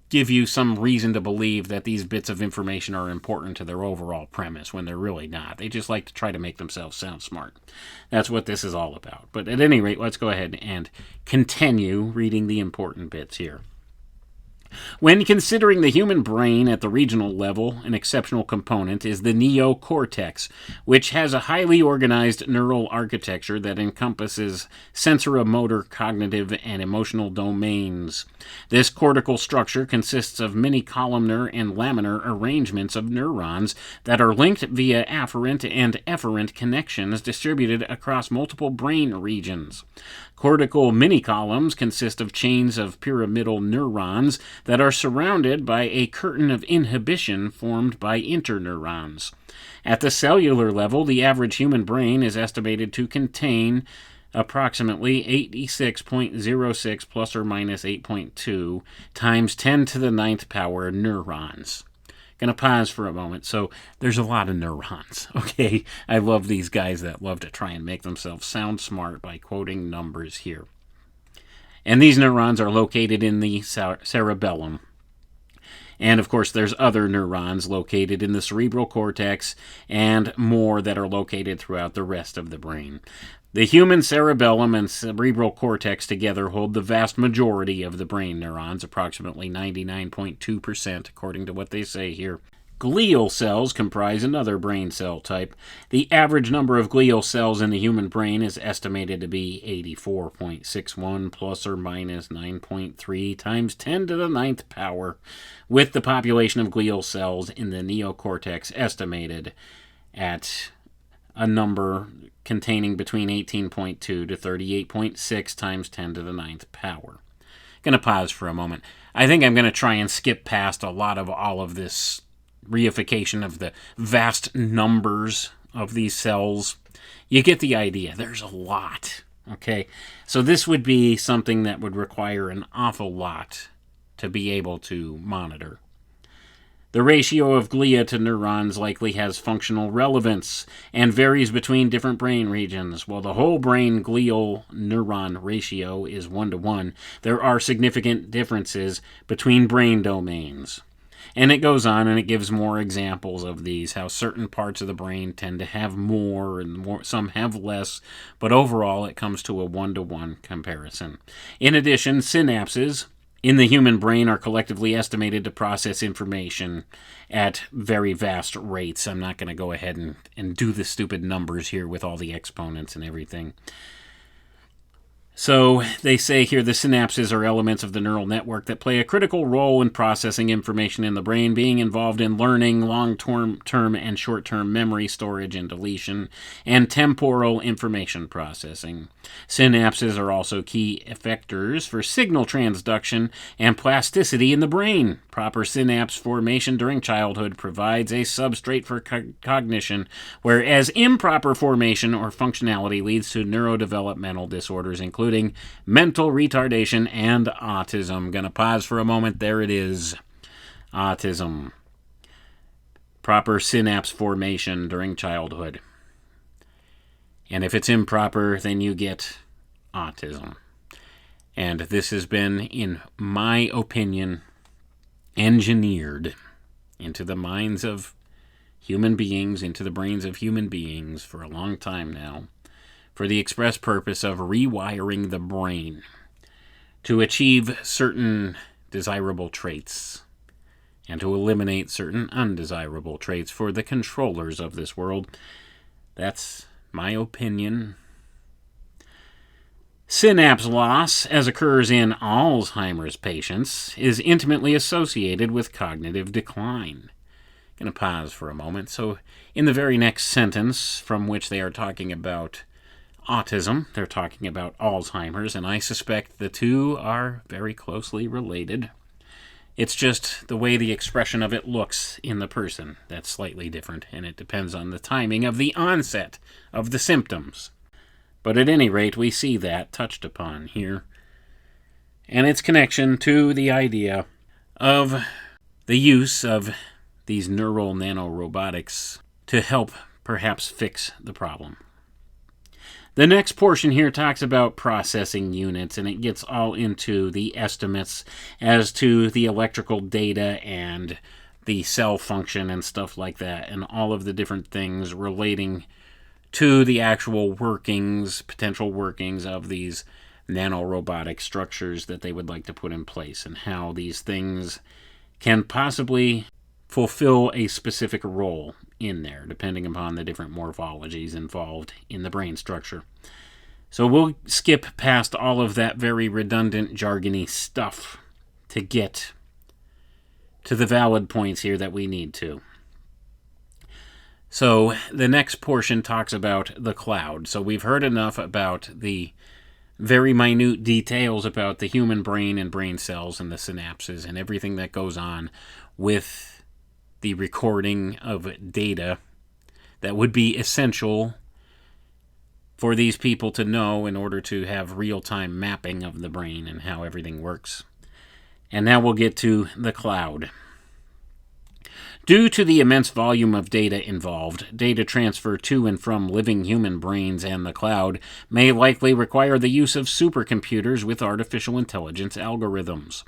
give you some reason to believe that these bits of information are important to their overall premise when they're really not. They just like to try to make themselves sound smart. That's what this is all about. But at any rate, let's go ahead and continue reading the important bits here. When considering the human brain at the regional level, an exceptional component is the neocortex, which has a highly organized neural architecture that encompasses sensoromotor, cognitive, and emotional domains. This cortical structure consists of many columnar and laminar arrangements of neurons that are linked via afferent and efferent connections distributed across multiple brain regions. Cortical mini-columns consist of chains of pyramidal neurons that are surrounded by a curtain of inhibition formed by interneurons. At the cellular level, the average human brain is estimated to contain approximately 86.06 plus or minus 8.2 times 10 to the ninth power neurons. Going to pause for a moment. So there's a lot of neurons, okay? I love these guys that love to try and make themselves sound smart by quoting numbers here. And these neurons are located in the cerebellum. And of course, there's other neurons located in the cerebral cortex and more that are located throughout the rest of the brain. The human cerebellum and cerebral cortex together hold the vast majority of the brain neurons, approximately 99.2%, according to what they say here. Glial cells comprise another brain cell type. The average number of glial cells in the human brain is estimated to be 84.61 plus or minus 9.3 times 10 to the ninth power, with the population of glial cells in the neocortex estimated at a number containing between 18.2 to 38.6 times 10 to the ninth power. Going to pause for a moment. I think I'm going to try and skip past a lot of all of this reification of the vast numbers of these cells. You get the idea. There's a lot. Okay? So this would be something that would require an awful lot to be able to monitor. The ratio of glia to neurons likely has functional relevance and varies between different brain regions. While the whole brain glial neuron ratio is 1:1, there are significant differences between brain domains. And it goes on and it gives more examples of these, how certain parts of the brain tend to have more and more, some have less, but overall it comes to a 1:1 comparison. In addition, synapses in the human brain are collectively estimated to process information at very vast rates. I'm not going to go ahead and do the stupid numbers here with all the exponents and everything. So they say here the synapses are elements of the neural network that play a critical role in processing information in the brain, being involved in learning, long-term and short-term memory storage and deletion, and temporal information processing. Synapses are also key effectors for signal transduction and plasticity in the brain. Proper synapse formation during childhood provides a substrate for cognition, whereas improper formation or functionality leads to neurodevelopmental disorders, including mental retardation and autism. Gonna pause for a moment. There it is. Autism. Proper synapse formation during childhood. And if it's improper, then you get autism. And this has been, in my opinion, engineered into the minds of human beings, into the brains of human beings for a long time now, for the express purpose of rewiring the brain to achieve certain desirable traits and to eliminate certain undesirable traits for the controllers of this world. That's my opinion. Synapse loss, as occurs in Alzheimer's patients, is intimately associated with cognitive decline. I'm going to pause for a moment. So in the very next sentence from which they are talking about autism, they're talking about Alzheimer's, and I suspect the two are very closely related. It's just the way the expression of it looks in the person that's slightly different, and it depends on the timing of the onset of the symptoms. But at any rate, we see that touched upon here, and its connection to the idea of the use of these neural nanorobotics to help perhaps fix the problem. The next portion here talks about processing units, and it gets all into the estimates as to the electrical data and the cell function and stuff like that, and all of the different things relating to the actual workings, potential workings of these nanorobotic structures that they would like to put in place, and how these things can possibly fulfill a specific role in there, depending upon the different morphologies involved in the brain structure. So we'll skip past all of that very redundant, jargony stuff to get to the valid points here that we need to. So the next portion talks about the cloud. So we've heard enough about the very minute details about the human brain and brain cells and the synapses and everything that goes on with the recording of data that would be essential for these people to know in order to have real-time mapping of the brain and how everything works. And now we'll get to the cloud. Due to the immense volume of data involved, data transfer to and from living human brains and the cloud may likely require the use of supercomputers with artificial intelligence algorithms.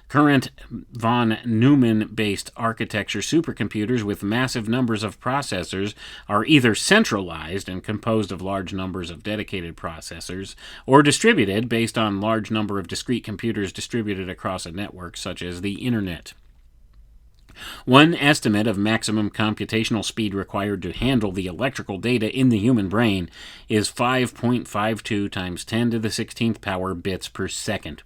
Current von Neumann-based architecture supercomputers with massive numbers of processors are either centralized and composed of large numbers of dedicated processors, or distributed based on large number of discrete computers distributed across a network such as the Internet. One estimate of maximum computational speed required to handle the electrical data in the human brain is 5.52 times 10 to the 16th power bits per second.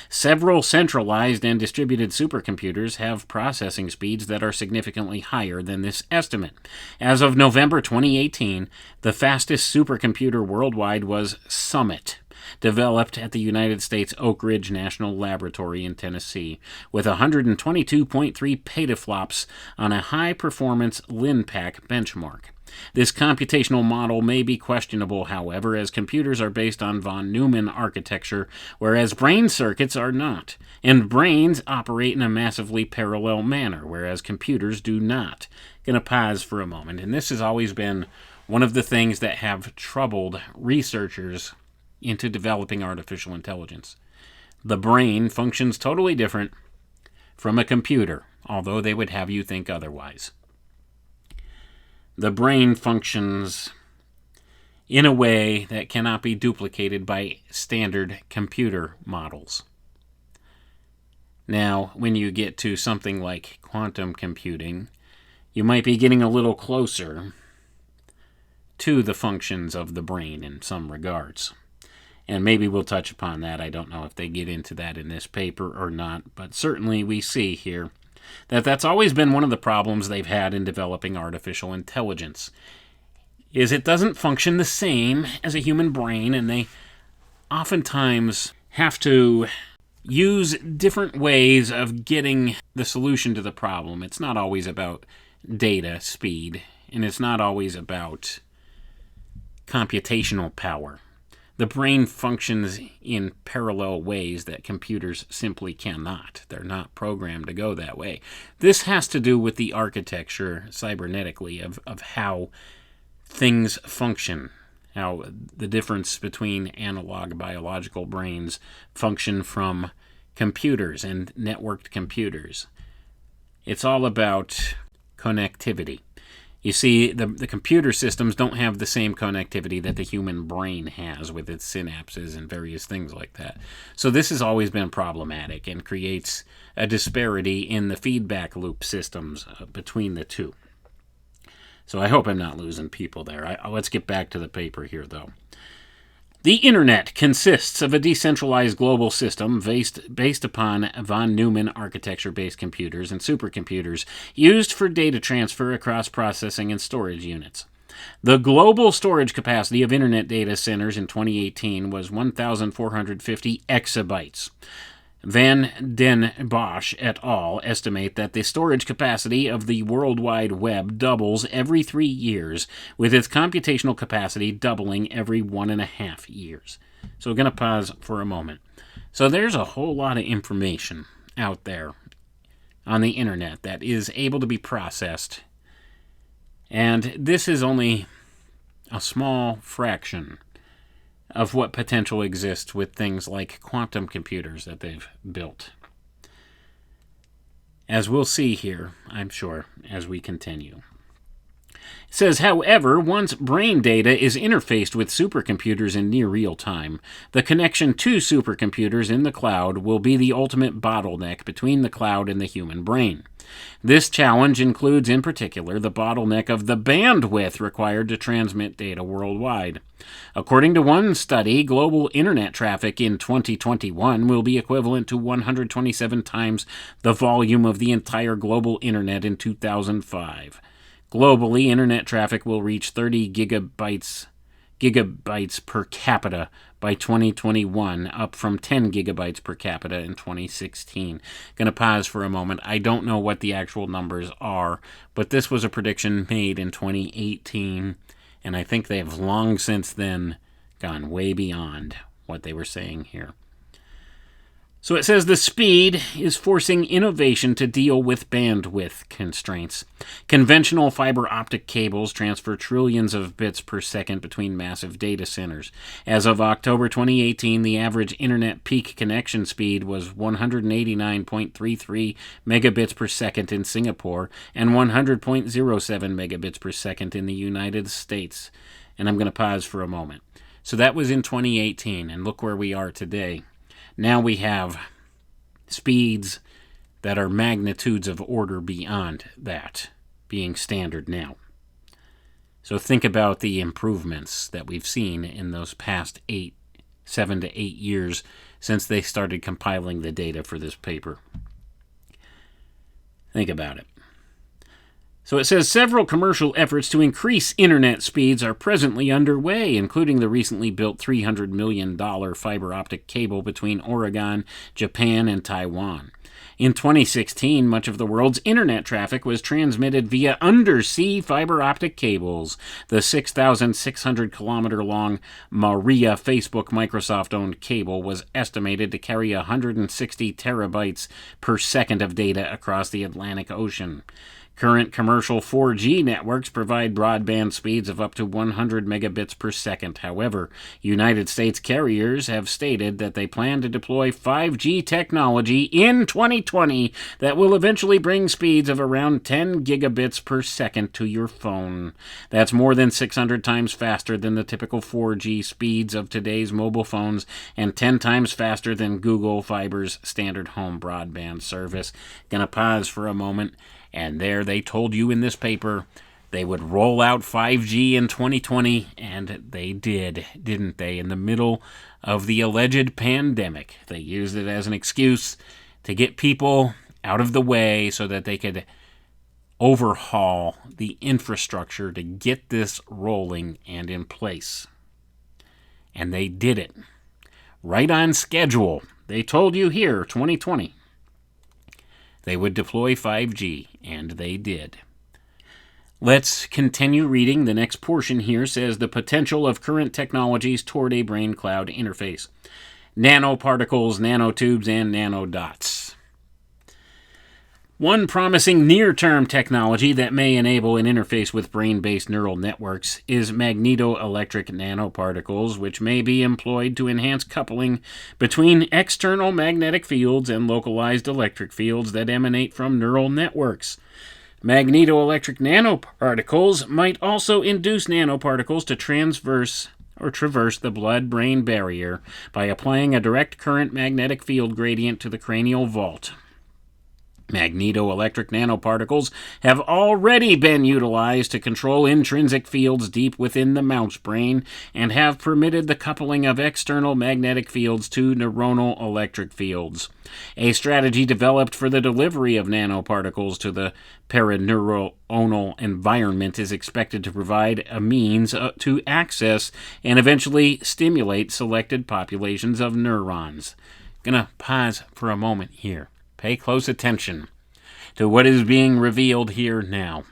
Several centralized and distributed supercomputers have processing speeds that are significantly higher than this estimate. As of November 2018, the fastest supercomputer worldwide was Summit, developed at the United States Oak Ridge National Laboratory in Tennessee, with 122.3 petaflops on a high-performance LINPACK benchmark. This computational model may be questionable, however, as computers are based on von Neumann architecture, whereas brain circuits are not, and brains operate in a massively parallel manner, whereas computers do not. Going to pause for a moment, and this has always been one of the things that have troubled researchers into developing artificial intelligence. The brain functions totally different from a computer, although they would have you think otherwise. The brain functions in a way that cannot be duplicated by standard computer models. Now, when you get to something like quantum computing, you might be getting a little closer to the functions of the brain in some regards. And maybe we'll touch upon that. I don't know if they get into that in this paper or not, but certainly we see here that that's always been one of the problems they've had in developing artificial intelligence, is it doesn't function the same as a human brain, and they oftentimes have to use different ways of getting the solution to the problem. It's not always about data speed, and it's not always about computational power. The brain functions in parallel ways that computers simply cannot. They're not programmed to go that way. This has to do with the architecture, cybernetically, of how things function, how the difference between analog biological brains function from computers and networked computers. It's all about connectivity. You see, the computer systems don't have the same connectivity that the human brain has with its synapses and various things like that. So this has always been problematic and creates a disparity in the feedback loop systems between the two. So I hope I'm not losing people there. Let's get back to the paper here, though. The Internet consists of a decentralized global system based upon von Neumann architecture-based computers and supercomputers used for data transfer across processing and storage units. The global storage capacity of Internet data centers in 2018 was 1,450 exabytes. Van den Bosch et al. Estimate that the storage capacity of the World Wide Web doubles every 3 years, with its computational capacity doubling every 1.5 years. So we're going to pause for a moment. So there's a whole lot of information out there on the internet that is able to be processed, and this is only a small fraction of what potential exists with things like quantum computers that they've built. As we'll see here, I'm sure, as we continue. It says, however, once brain data is interfaced with supercomputers in near real time, the connection to supercomputers in the cloud will be the ultimate bottleneck between the cloud and the human brain. This challenge includes, in particular, the bottleneck of the bandwidth required to transmit data worldwide. According to one study, global internet traffic in 2021 will be equivalent to 127 times the volume of the entire global internet in 2005. Globally, internet traffic will reach 30 gigabytes per capita by 2021, up from 10 gigabytes per capita in 2016. Going to pause for a moment. I don't know what the actual numbers are, but this was a prediction made in 2018, and I think they have long since then gone way beyond what they were saying here. So it says the speed is forcing innovation to deal with bandwidth constraints. Conventional fiber optic cables transfer trillions of bits per second between massive data centers. As of October 2018, the average internet peak connection speed was 189.33 megabits per second in Singapore and 100.07 megabits per second in the United States. And I'm going to pause for a moment. So that was in 2018, and look where we are today. Now we have speeds that are magnitudes of order beyond that being standard now. So think about the improvements that we've seen in those past 7 to 8 years since they started compiling the data for this paper. Think about it. So it says several commercial efforts to increase internet speeds are presently underway, including the recently built $300 million fiber optic cable between Oregon, Japan, and Taiwan. In 2016, much of the world's internet traffic was transmitted via undersea fiber optic cables. The 6,600-kilometer-long Maria Facebook Microsoft-owned cable was estimated to carry 160 terabytes per second of data across the Atlantic Ocean. Current commercial 4G networks provide broadband speeds of up to 100 megabits per second. However, United States carriers have stated that they plan to deploy 5G technology in 2020 that will eventually bring speeds of around 10 gigabits per second to your phone. That's more than 600 times faster than the typical 4G speeds of today's mobile phones and 10 times faster than Google Fiber's standard home broadband service. Gonna pause for a moment. And there they told you in this paper they would roll out 5G in 2020, and they did, didn't they? In the middle of the alleged pandemic. They used it as an excuse to get people out of the way so that they could overhaul the infrastructure to get this rolling and in place. And they did it. Right on schedule. They told you here, 2020. They would deploy 5G, and they did. Let's continue reading. The next portion here says the potential of current technologies toward a brain-cloud interface. Nanoparticles, nanotubes, and nanodots. One promising near-term technology that may enable an interface with brain-based neural networks is magnetoelectric nanoparticles, which may be employed to enhance coupling between external magnetic fields and localized electric fields that emanate from neural networks. Magnetoelectric nanoparticles might also induce nanoparticles to traverse the blood-brain barrier by applying a direct current magnetic field gradient to the cranial vault. Magnetoelectric nanoparticles have already been utilized to control intrinsic fields deep within the mouse brain and have permitted the coupling of external magnetic fields to neuronal electric fields. A strategy developed for the delivery of nanoparticles to the perineuronal environment is expected to provide a means to access and eventually stimulate selected populations of neurons. Gonna pause for a moment here. Pay close attention to what is being revealed here now.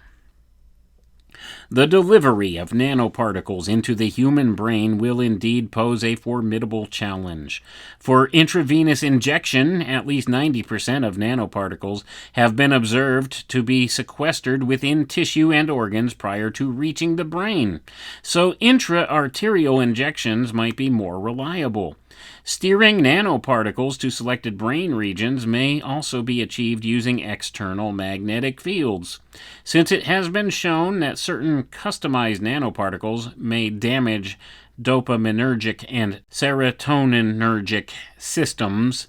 The delivery of nanoparticles into the human brain will indeed pose a formidable challenge. For intravenous injection, at least 90% of nanoparticles have been observed to be sequestered within tissue and organs prior to reaching the brain, so intra-arterial injections might be more reliable. Steering nanoparticles to selected brain regions may also be achieved using external magnetic fields, since it has been shown that certain customized nanoparticles may damage dopaminergic and serotoninergic systems.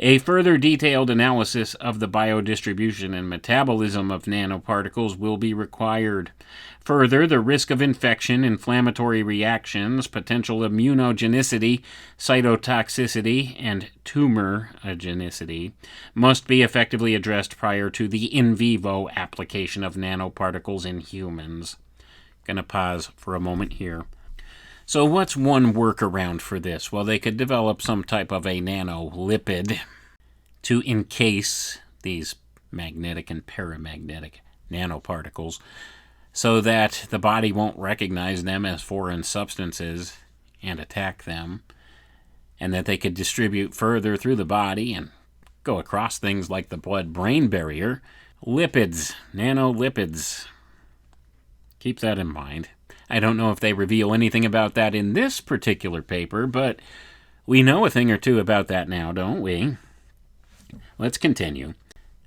A further detailed analysis of the biodistribution and metabolism of nanoparticles will be required. Further, the risk of infection, inflammatory reactions, potential immunogenicity, cytotoxicity, and tumorigenicity must be effectively addressed prior to the in vivo application of nanoparticles in humans. Gonna pause for a moment here. So what's one workaround for this? Well, they could develop some type of a nanolipid to encase these magnetic and paramagnetic nanoparticles so that the body won't recognize them as foreign substances and attack them, and that they could distribute further through the body and go across things like the blood-brain barrier. Lipids, nanolipids. Keep that in mind. I don't know if they reveal anything about that in this particular paper, but we know a thing or two about that now, don't we? Let's continue.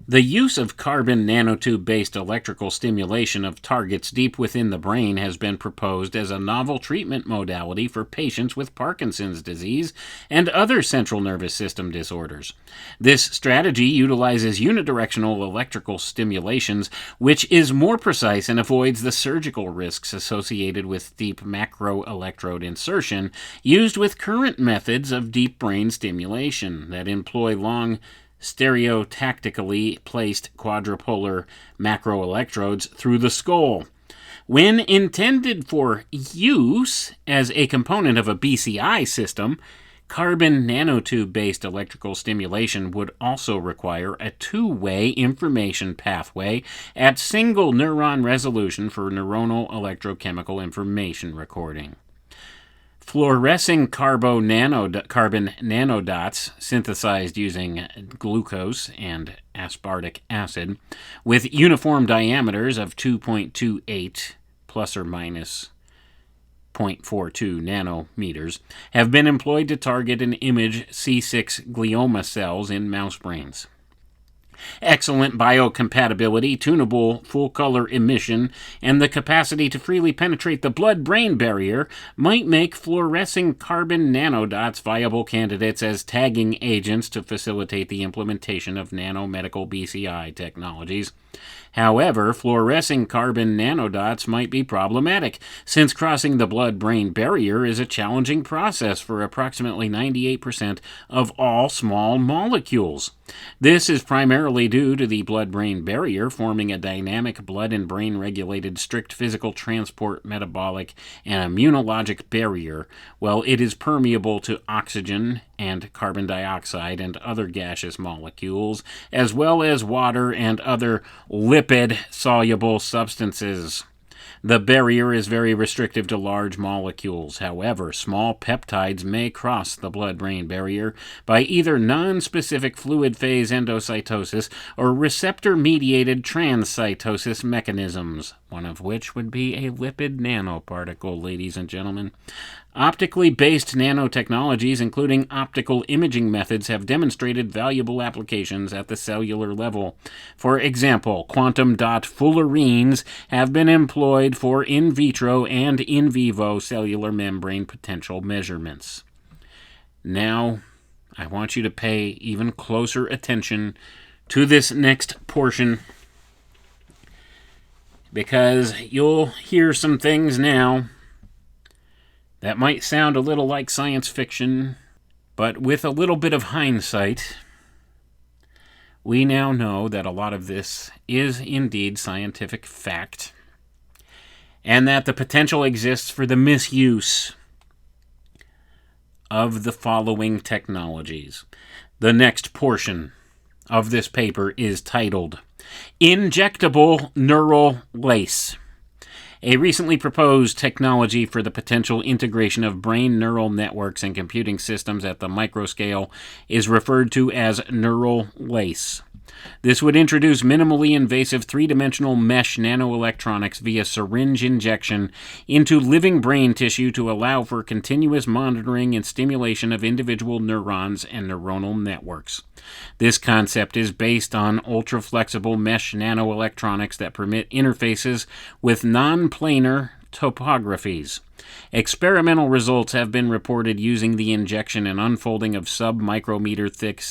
The use of carbon nanotube-based electrical stimulation of targets deep within the brain has been proposed as a novel treatment modality for patients with Parkinson's disease and other central nervous system disorders. This strategy utilizes unidirectional electrical stimulations, which is more precise and avoids the surgical risks associated with deep macroelectrode insertion used with current methods of deep brain stimulation that employ long stereotactically placed quadrupolar macroelectrodes through the skull. When intended for use as a component of a BCI system, carbon nanotube-based electrical stimulation would also require a two-way information pathway at single neuron resolution for neuronal electrochemical information recording. Fluorescing carbon nanodots synthesized using glucose and aspartic acid with uniform diameters of 2.28 plus or minus 0.42 nanometers have been employed to target and image C6 glioma cells in mouse brains. Excellent biocompatibility, tunable full-color emission, and the capacity to freely penetrate the blood-brain barrier might make fluorescing carbon nanodots viable candidates as tagging agents to facilitate the implementation of nanomedical BCI technologies. However, fluorescing carbon nanodots might be problematic, since crossing the blood-brain barrier is a challenging process for approximately 98% of all small molecules. This is primarily due to the blood-brain barrier forming a dynamic blood and brain-regulated strict physical transport metabolic and immunologic barrier, while it is permeable to oxygen and carbon dioxide and other gaseous molecules, as well as water and other lipid-soluble substances. The barrier is very restrictive to large molecules. However, small peptides may cross the blood-brain barrier by either non-specific fluid phase endocytosis or receptor-mediated transcytosis mechanisms, one of which would be a lipid nanoparticle, ladies and gentlemen. Optically based nanotechnologies, including optical imaging methods, have demonstrated valuable applications at the cellular level. For example, quantum dot fullerenes have been employed for in vitro and in vivo cellular membrane potential measurements. Now, I want you to pay even closer attention to this next portion, because you'll hear some things now that might sound a little like science fiction, but with a little bit of hindsight, we now know that a lot of this is indeed scientific fact, and that the potential exists for the misuse of the following technologies. The next portion of this paper is titled Injectable Neural Lace, a recently proposed technology for the potential integration of brain neural networks and computing systems at the microscale is referred to as neural lace. This would introduce minimally invasive three-dimensional mesh nanoelectronics via syringe injection into living brain tissue to allow for continuous monitoring and stimulation of individual neurons and neuronal networks. This concept is based on ultra-flexible mesh nanoelectronics that permit interfaces with non-planar topographies. Experimental results have been reported using the injection and unfolding of sub-micrometer thick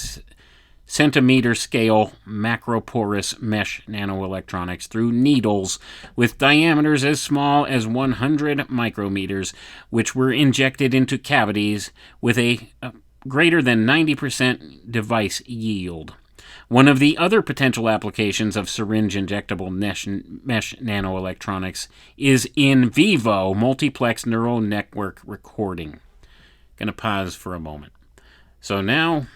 centimeter-scale macroporous mesh nanoelectronics through needles with diameters as small as 100 micrometers, which were injected into cavities with a greater than 90% device yield. One of the other potential applications of syringe injectable mesh nanoelectronics is in vivo multiplex neural network recording. Going to pause for a moment. So now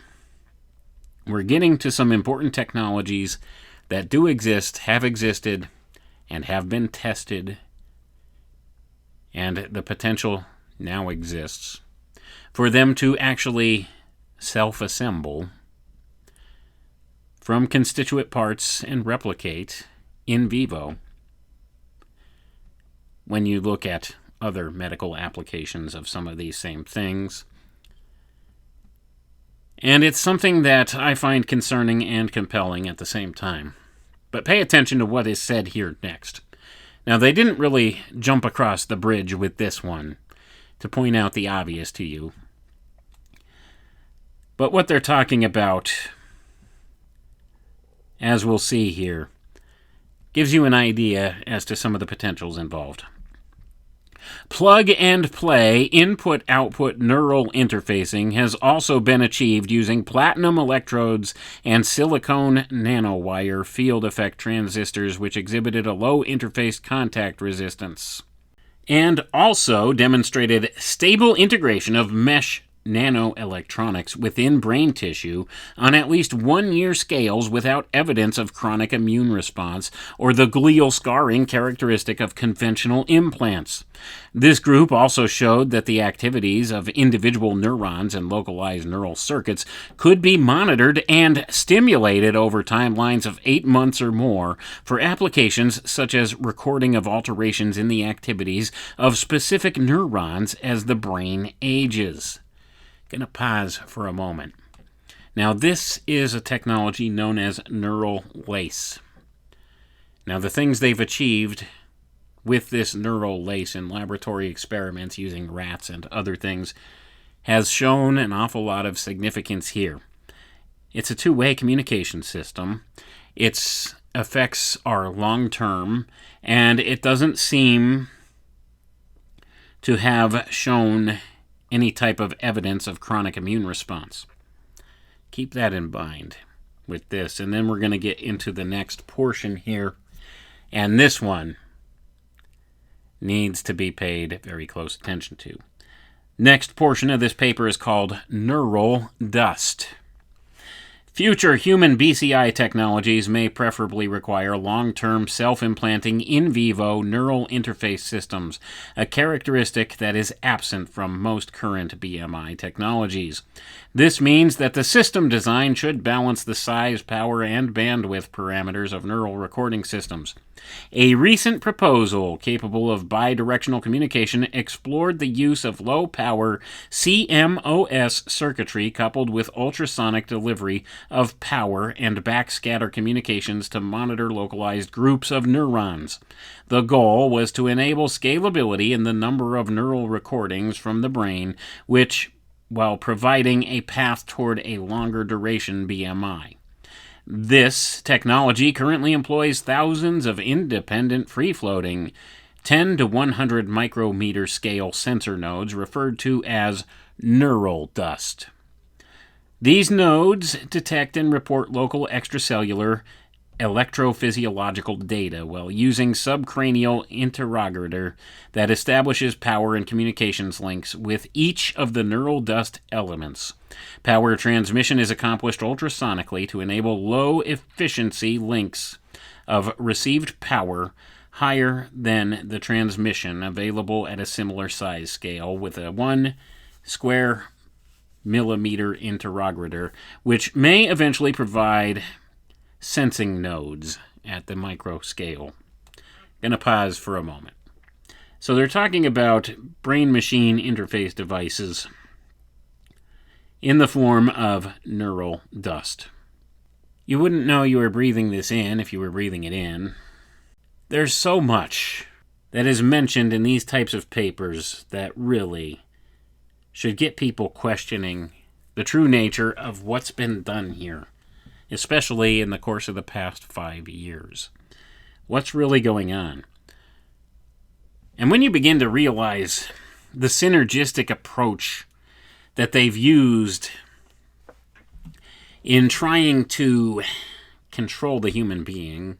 we're getting to some important technologies that do exist, have existed, and have been tested, and the potential now exists for them to actually self-assemble from constituent parts and replicate in vivo when you look at other medical applications of some of these same things. And it's something that I find concerning and compelling at the same time. But pay attention to what is said here next. Now, they didn't really jump across the bridge with this one to point out the obvious to you. But what they're talking about, as we'll see here, gives you an idea as to some of the potentials involved. Plug-and-play input-output neural interfacing has also been achieved using platinum electrodes and silicone nanowire field effect transistors, which exhibited a low interface contact resistance, and also demonstrated stable integration of mesh nanoelectronics within brain tissue on at least 1-year scales without evidence of chronic immune response or the glial scarring characteristic of conventional implants. This group also showed that the activities of individual neurons and localized neural circuits could be monitored and stimulated over timelines of 8 months or more for applications such as recording of alterations in the activities of specific neurons as the brain ages. Going to pause for a moment. Now, this is a technology known as neural lace. Now, the things they've achieved with this neural lace in laboratory experiments using rats and other things has shown an awful lot of significance here. It's a two-way communication system. Its effects are long-term, and it doesn't seem to have shown any type of evidence of chronic immune response. Keep that in mind with this, and then we're going to get into the next portion here, and this one needs to be paid very close attention to. Next portion of this paper is called Neural Dust. Future human BCI technologies may preferably require long-term self-implanting in vivo neural interface systems, a characteristic that is absent from most current BMI technologies. This means that the system design should balance the size, power, and bandwidth parameters of neural recording systems. A recent proposal capable of bidirectional communication explored the use of low-power CMOS circuitry coupled with ultrasonic delivery of power and backscatter communications to monitor localized groups of neurons. The goal was to enable scalability in the number of neural recordings from the brain, while providing a path toward a longer duration BMI. This technology currently employs thousands of independent free-floating 10 to 100 micrometer scale sensor nodes referred to as neural dust. These nodes detect and report local extracellular electrophysiological data while using subcranial interrogator that establishes power and communications links with each of the neural dust elements. Power transmission is accomplished ultrasonically to enable low-efficiency links of received power higher than the transmission available at a similar size scale with a 1 square millimeter interrogator, which may eventually provide sensing nodes at the micro scale. Gonna pause for a moment. So they're talking about brain-machine interface devices in the form of neural dust. You wouldn't know you were breathing this in if you were breathing it in. There's so much that is mentioned in these types of papers that really should get people questioning the true nature of what's been done here, especially in the course of the past 5 years. What's really going on? And when you begin to realize the synergistic approach that they've used in trying to control the human being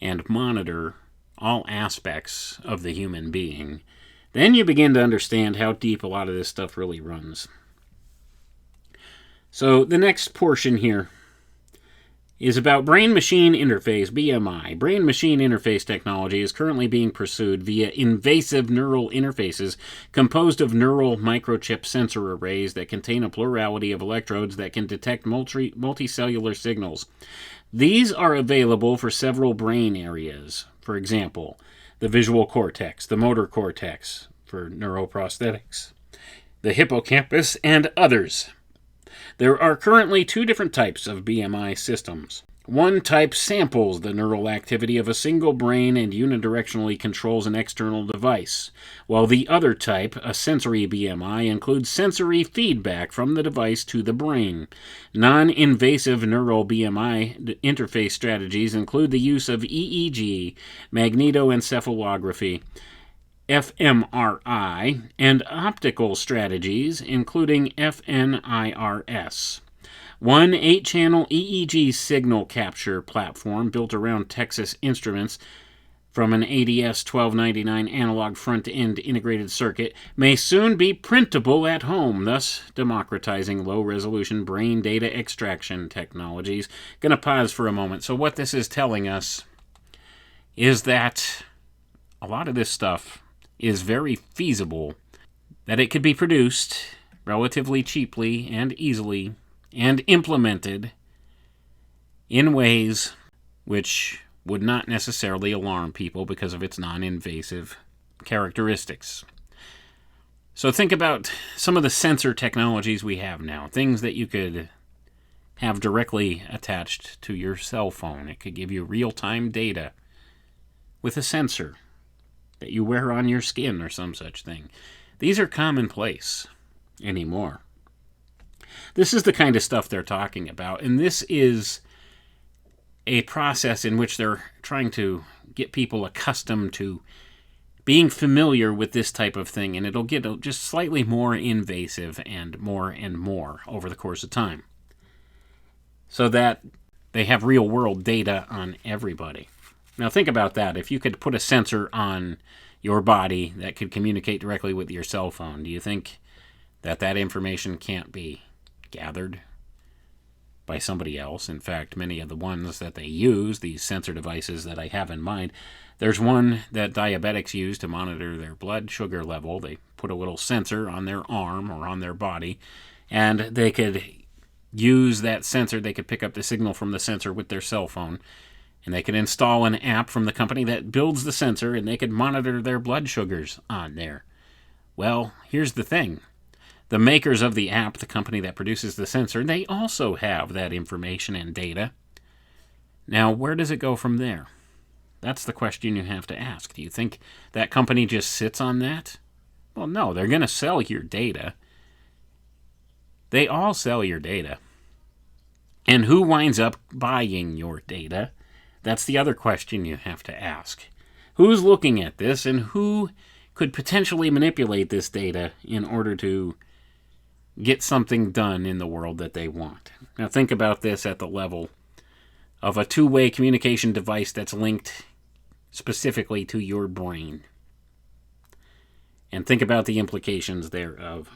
and monitor all aspects of the human being, then you begin to understand how deep a lot of this stuff really runs. So the next portion here is about brain-machine interface, BMI. Brain-machine interface technology is currently being pursued via invasive neural interfaces composed of neural microchip sensor arrays that contain a plurality of electrodes that can detect multicellular signals. These are available for several brain areas. For example, the visual cortex, the motor cortex for neuroprosthetics, the hippocampus, and others. There are currently 2 different types of BMI systems. One type samples the neural activity of a single brain and unidirectionally controls an external device, while the other type, a sensory BMI, includes sensory feedback from the device to the brain. Non-invasive neural BMI interface strategies include the use of EEG, magnetoencephalography, fMRI, and optical strategies, including FNIRS. One 8-channel EEG signal capture platform built around Texas Instruments from an ADS 1299 analog front-end integrated circuit may soon be printable at home, thus democratizing low-resolution brain data extraction technologies. Gonna pause for a moment. So what this is telling us is that a lot of this stuff is very feasible, that it could be produced relatively cheaply and easily and implemented in ways which would not necessarily alarm people because of its non-invasive characteristics. So think about some of the sensor technologies we have now, things that you could have directly attached to your cell phone. It could give you real-time data with a sensor that you wear on your skin or some such thing. These are commonplace anymore. This is the kind of stuff they're talking about, and this is a process in which they're trying to get people accustomed to being familiar with this type of thing, and it'll get just slightly more invasive and more over the course of time, so that they have real-world data on everybody. Now think about that. If you could put a sensor on your body that could communicate directly with your cell phone, do you think that that information can't be gathered by somebody else? In fact, many of the ones that they use, these sensor devices that I have in mind, there's one that diabetics use to monitor their blood sugar level. They put a little sensor on their arm or on their body, and they could use that sensor. They could pick up the signal from the sensor with their cell phone, and they could install an app from the company that builds the sensor, and they could monitor their blood sugars on there. Well, here's the thing. The makers of the app, the company that produces the sensor, they also have that information and data. Now, where does it go from there? That's the question you have to ask. Do you think that company just sits on that? Well, no, they're going to sell your data. They all sell your data. And who winds up buying your data? That's the other question you have to ask. Who's looking at this, and who could potentially manipulate this data in order to get something done in the world that they want? Now think about this at the level of a two-way communication device that's linked specifically to your brain. And think about the implications thereof.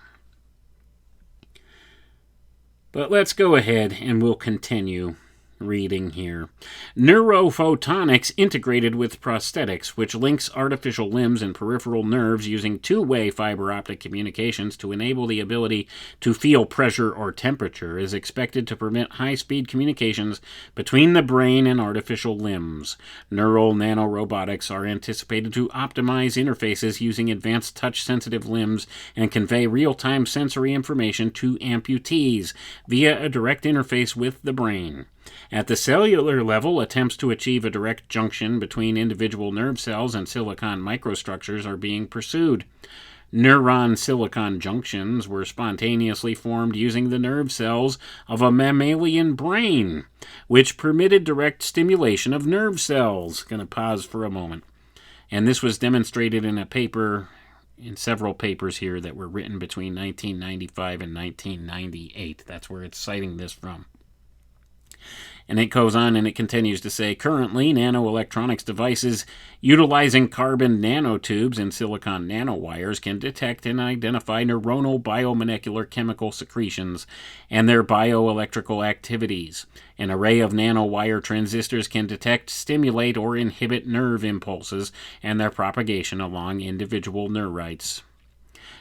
But let's go ahead and we'll continue reading here. Neurophotonics integrated with prosthetics, which links artificial limbs and peripheral nerves using two-way fiber optic communications to enable the ability to feel pressure or temperature, is expected to permit high-speed communications between the brain and artificial limbs. Neural nanorobotics are anticipated to optimize interfaces using advanced touch-sensitive limbs and convey real-time sensory information to amputees via a direct interface with the brain. At the cellular level, attempts to achieve a direct junction between individual nerve cells and silicon microstructures are being pursued. Neuron-silicon junctions were spontaneously formed using the nerve cells of a mammalian brain, which permitted direct stimulation of nerve cells. Going to pause for a moment. And this was demonstrated in a paper, in several papers here that were written between 1995 and 1998. That's where it's citing this from. And it goes on and it continues to say, currently, nanoelectronics devices utilizing carbon nanotubes and silicon nanowires can detect and identify neuronal biomolecular chemical secretions and their bioelectrical activities. An array of nanowire transistors can detect, stimulate, or inhibit nerve impulses and their propagation along individual neurites.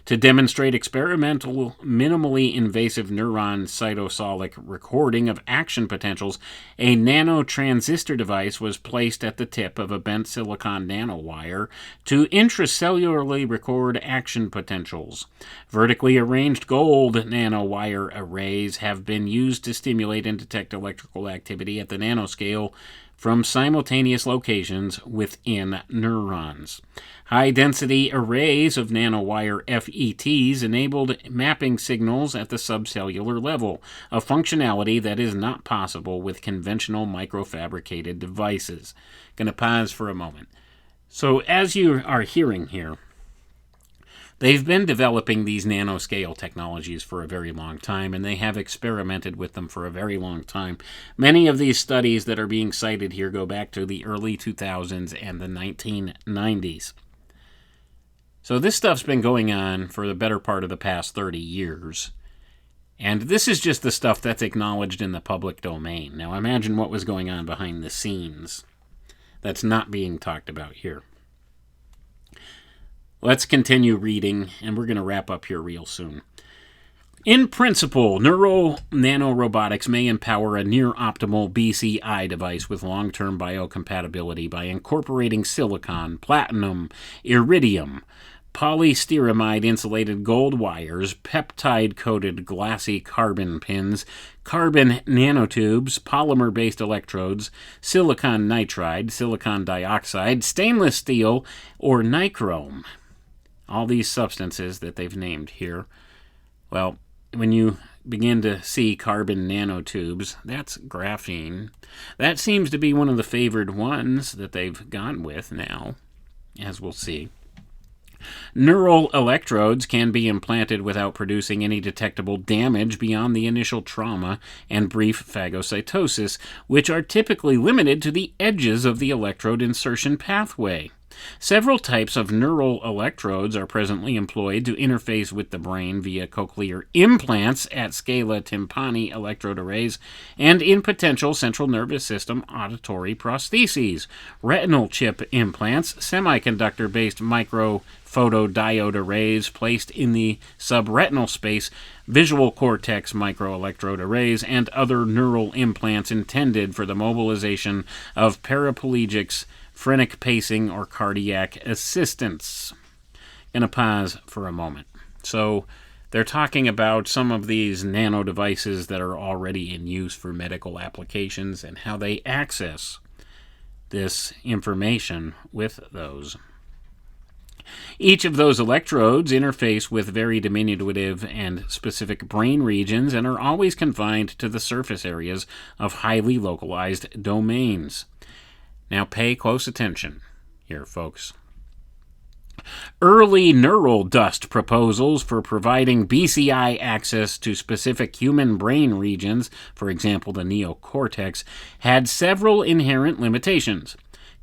To demonstrate experimental, minimally invasive neuron cytosolic recording of action potentials, a nanotransistor device was placed at the tip of a bent silicon nanowire to intracellularly record action potentials. Vertically arranged gold nanowire arrays have been used to stimulate and detect electrical activity at the nanoscale from simultaneous locations within neurons. High-density arrays of nanowire FETs enabled mapping signals at the subcellular level, a functionality that is not possible with conventional microfabricated devices. Going to pause for a moment. So as you are hearing here, they've been developing these nanoscale technologies for a very long time, and they have experimented with them for a very long time. Many of these studies that are being cited here go back to the early 2000s and the 1990s. So this stuff's been going on for the better part of the past 30 years. And this is just the stuff that's acknowledged in the public domain. Now imagine what was going on behind the scenes that's not being talked about here. Let's continue reading, and we're going to wrap up here real soon. In principle, neural nanorobotics may empower a near-optimal BCI device with long-term biocompatibility by incorporating silicon, platinum, iridium, polystyramide insulated gold wires, peptide-coated glassy carbon pins, carbon nanotubes, polymer-based electrodes, silicon nitride, silicon dioxide, stainless steel, or nichrome. All these substances that they've named here. Well, when you begin to see carbon nanotubes, that's graphene. That seems to be one of the favored ones that they've gone with now, as we'll see. Neural electrodes can be implanted without producing any detectable damage beyond the initial trauma and brief phagocytosis, which are typically limited to the edges of the electrode insertion pathway. Several types of neural electrodes are presently employed to interface with the brain via cochlear implants at scala tympani electrode arrays and in potential central nervous system auditory prostheses, retinal chip implants, semiconductor-based micro-photodiode arrays placed in the subretinal space, visual cortex microelectrode arrays, and other neural implants intended for the mobilization of paraplegics, phrenic pacing, or cardiac assistance. Going to pause for a moment. So they're talking about some of these nano devices that are already in use for medical applications and how they access this information with those. Each of those electrodes interface with very diminutive and specific brain regions and are always confined to the surface areas of highly localized domains. Now pay close attention here, folks. Early neural dust proposals for providing BCI access to specific human brain regions, for example the neocortex, had several inherent limitations.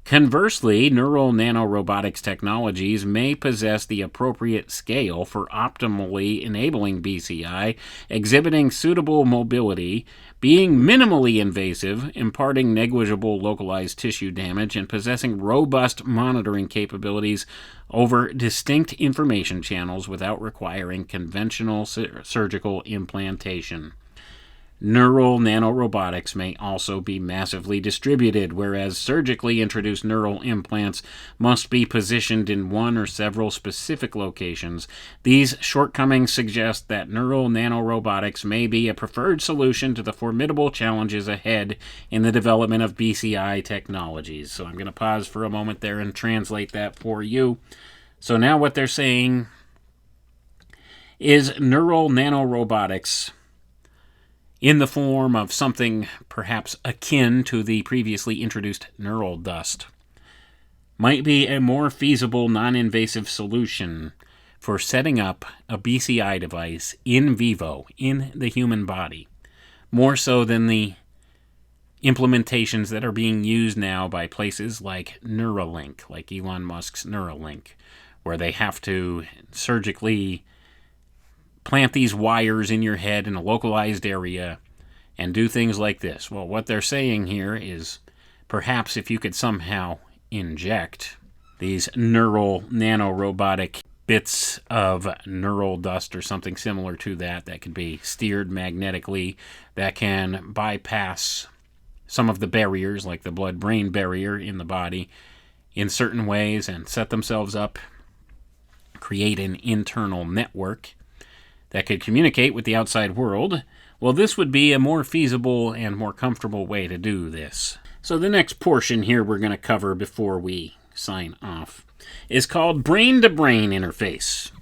Conversely, neural nanorobotics technologies may possess the appropriate scale for optimally enabling BCI, exhibiting suitable mobility, being minimally invasive, imparting negligible localized tissue damage, and possessing robust monitoring capabilities over distinct information channels without requiring conventional surgical implantation. Neural nanorobotics may also be massively distributed, whereas surgically introduced neural implants must be positioned in one or several specific locations. These shortcomings suggest that neural nanorobotics may be a preferred solution to the formidable challenges ahead in the development of BCI technologies. So I'm going to pause for a moment there and translate that for you. So now what they're saying is neural nanorobotics, in the form of something perhaps akin to the previously introduced neural dust, might be a more feasible non-invasive solution for setting up a BCI device in vivo, in the human body, more so than the implementations that are being used now by places like Neuralink, like Elon Musk's Neuralink, where they have to surgically plant these wires in your head in a localized area and do things like this. Well, what they're saying here is perhaps if you could somehow inject these neural nanorobotic bits of neural dust or something similar to that could be steered magnetically, that can bypass some of the barriers like the blood-brain barrier in the body in certain ways and set themselves up, create an internal network that could communicate with the outside world, well, this would be a more feasible and more comfortable way to do this. So the next portion here we're going to cover before we sign off is called brain-to-brain interface.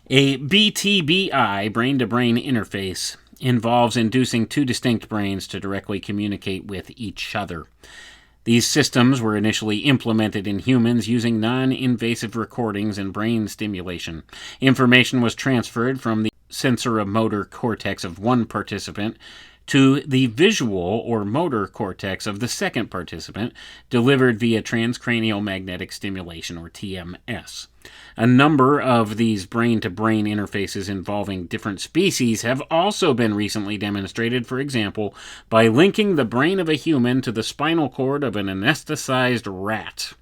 A BTBI, brain-to-brain interface, involves inducing two distinct brains to directly communicate with each other. These systems were initially implemented in humans using non-invasive recordings and brain stimulation. Information was transferred from the sensoromotor cortex of one participant to the visual or motor cortex of the second participant, delivered via transcranial magnetic stimulation, or TMS. A number of these brain-to-brain interfaces involving different species have also been recently demonstrated, for example, by linking the brain of a human to the spinal cord of an anesthetized rat.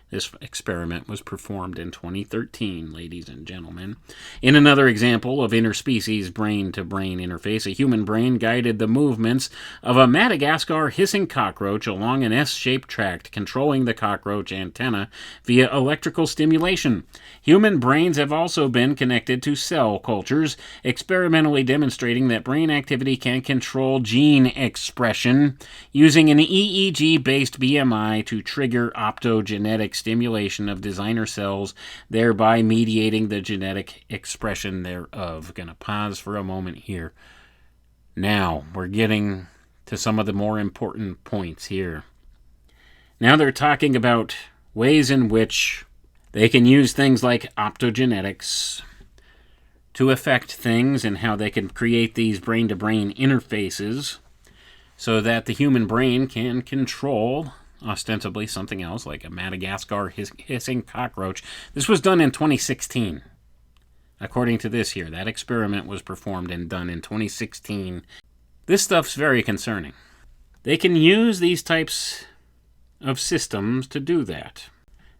This experiment was performed in 2013, ladies and gentlemen. In another example of interspecies brain-to-brain interface, a human brain guided the movements of a Madagascar hissing cockroach along an S-shaped tract, controlling the cockroach antenna via electrical stimulation. Human brains have also been connected to cell cultures, experimentally demonstrating that brain activity can control gene expression using an EEG-based BMI to trigger optogenetic stimulation of designer cells, thereby mediating the genetic expression thereof. Gonna pause for a moment here. Now, we're getting to some of the more important points here. Now they're talking about ways in which they can use things like optogenetics to affect things and how they can create these brain-to-brain interfaces so that the human brain can control ostensibly something else like a Madagascar hissing cockroach. This was done in 2016. According to this here, that experiment was performed and done in 2016. This stuff's very concerning. They can use these types of systems to do that.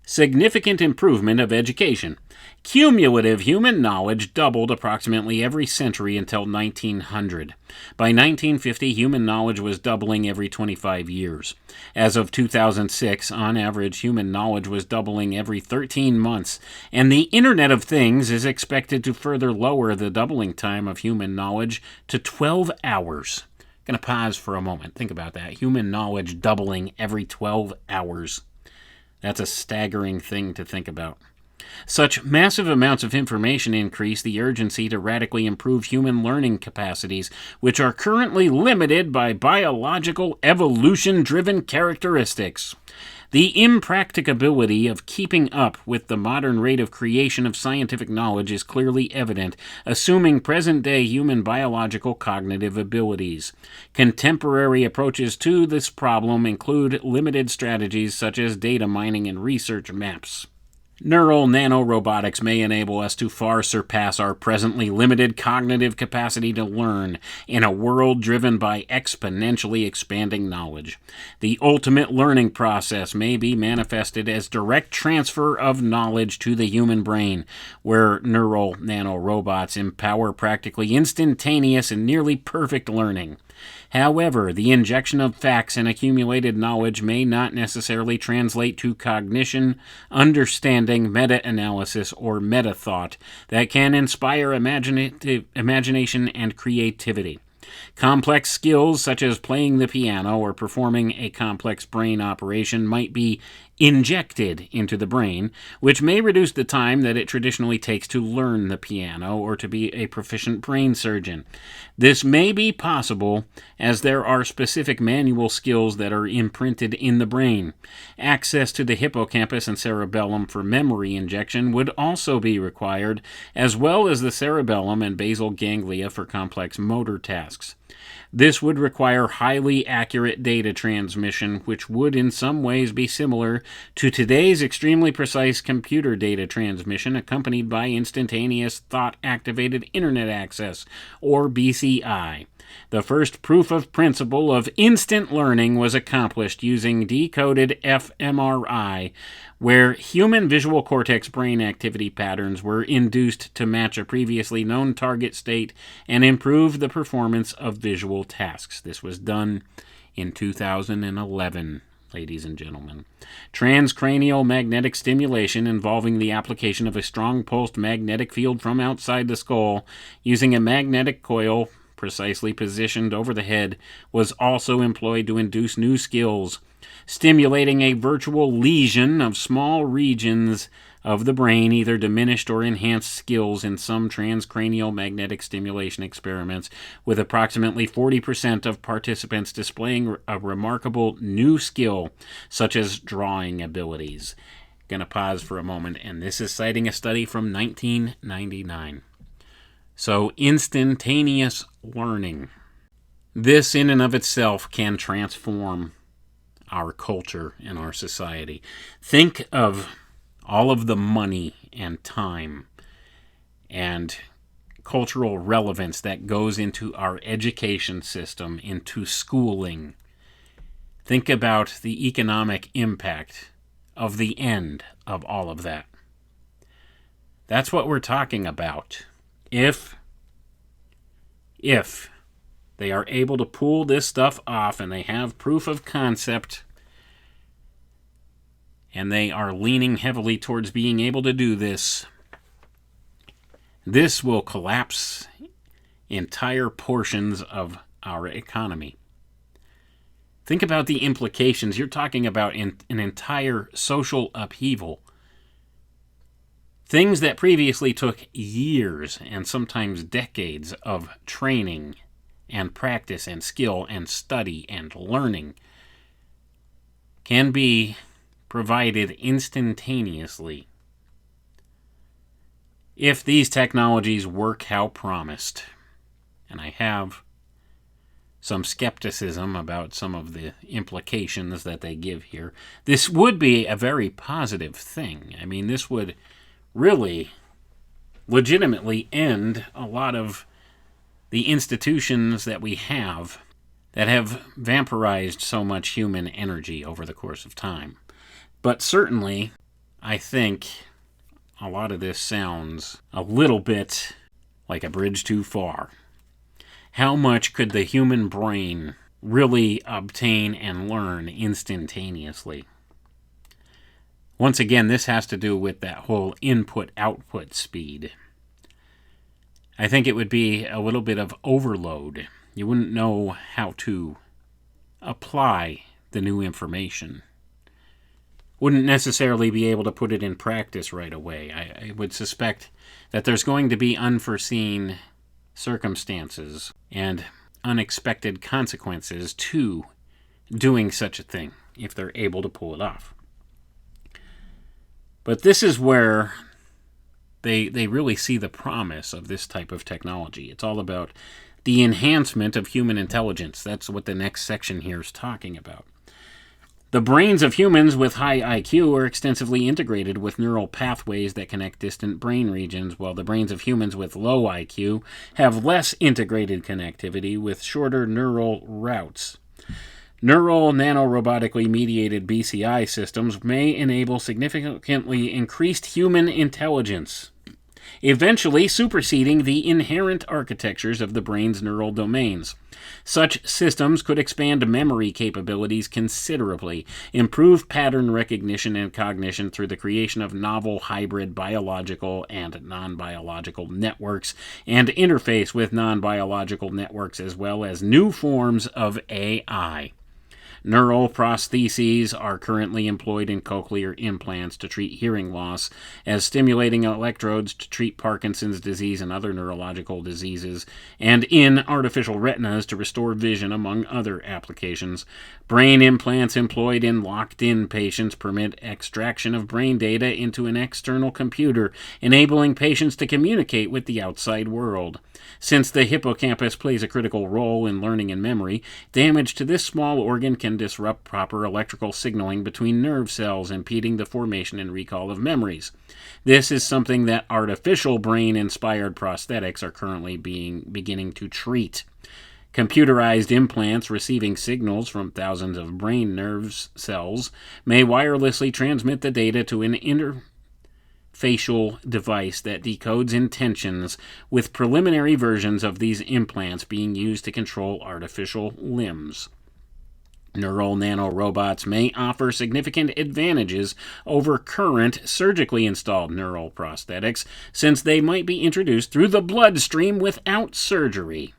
Significant improvement of education. Cumulative human knowledge doubled approximately every century until 1900. By 1950, human knowledge was doubling every 25 years. As of 2006, on average, human knowledge was doubling every 13 months, and the Internet of Things is expected to further lower the doubling time of human knowledge to 12 hours. Going to pause for a moment. Think about that. Human knowledge doubling every 12 hours. That's a staggering thing to think about. Such massive amounts of information increase the urgency to radically improve human learning capacities, which are currently limited by biological evolution-driven characteristics. The impracticability of keeping up with the modern rate of creation of scientific knowledge is clearly evident, assuming present-day human biological cognitive abilities. Contemporary approaches to this problem include limited strategies such as data mining and research maps. Neural nanorobotics may enable us to far surpass our presently limited cognitive capacity to learn in a world driven by exponentially expanding knowledge. The ultimate learning process may be manifested as direct transfer of knowledge to the human brain, where neural nanorobots empower practically instantaneous and nearly perfect learning. However, the injection of facts and accumulated knowledge may not necessarily translate to cognition, understanding, meta-analysis, or meta-thought that can inspire imagination and creativity. Complex skills such as playing the piano or performing a complex brain operation might be injected into the brain, which may reduce the time that it traditionally takes to learn the piano or to be a proficient brain surgeon. This may be possible as there are specific manual skills that are imprinted in the brain. Access to the hippocampus and cerebellum for memory injection would also be required, as well as the cerebellum and basal ganglia for complex motor tasks. This would require highly accurate data transmission, which would in some ways be similar to today's extremely precise computer data transmission accompanied by instantaneous thought-activated internet access, or BCI. The first proof of principle of instant learning was accomplished using decoded fMRI, where human visual cortex brain activity patterns were induced to match a previously known target state and improve the performance of visual tasks. This was done in 2011. Ladies and gentlemen. Transcranial magnetic stimulation involving the application of a strong pulsed magnetic field from outside the skull using a magnetic coil precisely positioned over the head was also employed to induce new skills, stimulating a virtual lesion of small regions of the brain, either diminished or enhanced skills in some transcranial magnetic stimulation experiments, with approximately 40% of participants displaying a remarkable new skill, such as drawing abilities. Going to pause for a moment, and this is citing a study from 1999. So, instantaneous learning. This in and of itself can transform our culture and our society. Think of all of the money and time and cultural relevance that goes into our education system, into schooling. Think about the economic impact of the end of all of that. That's what we're talking about. If they are able to pull this stuff off and they have proof of concept and they are leaning heavily towards being able to do this, this will collapse entire portions of our economy. Think about the implications. You're talking about an entire social upheaval. Things that previously took years and sometimes decades of training and practice and skill and study and learning can be provided instantaneously if these technologies work how promised. And I have some skepticism about some of the implications that they give here. This would be a very positive thing. I mean, this would really legitimately end a lot of the institutions that we have that have vampirized so much human energy over the course of time. But certainly, I think a lot of this sounds a little bit like a bridge too far. How much could the human brain really obtain and learn instantaneously? Once again, this has to do with that whole input-output speed. I think it would be a little bit of overload. You wouldn't know how to apply the new information. Wouldn't necessarily be able to put it in practice right away. I would suspect that there's going to be unforeseen circumstances and unexpected consequences to doing such a thing if they're able to pull it off. But this is where they really see the promise of this type of technology. It's all about the enhancement of human intelligence. That's what the next section here is talking about. The brains of humans with high IQ are extensively integrated with neural pathways that connect distant brain regions, while the brains of humans with low IQ have less integrated connectivity with shorter neural routes. Neural nanorobotically mediated BCI systems may enable significantly increased human intelligence, eventually superseding the inherent architectures of the brain's neural domains. Such systems could expand memory capabilities considerably, improve pattern recognition and cognition through the creation of novel hybrid biological and non-biological networks, and interface with non-biological networks as well as new forms of AI. Neural prostheses are currently employed in cochlear implants to treat hearing loss, as stimulating electrodes to treat Parkinson's disease and other neurological diseases, and in artificial retinas to restore vision, among other applications. Brain implants employed in locked-in patients permit extraction of brain data into an external computer, enabling patients to communicate with the outside world. Since the hippocampus plays a critical role in learning and memory, damage to this small organ can disrupt proper electrical signaling between nerve cells, impeding the formation and recall of memories. This is something that artificial brain-inspired prosthetics are currently beginning to treat. Computerized implants receiving signals from thousands of brain nerve cells may wirelessly transmit the data to an interfacial device that decodes intentions, with preliminary versions of these implants being used to control artificial limbs. Neural nanorobots may offer significant advantages over current surgically installed neural prosthetics, since they might be introduced through the bloodstream without surgery,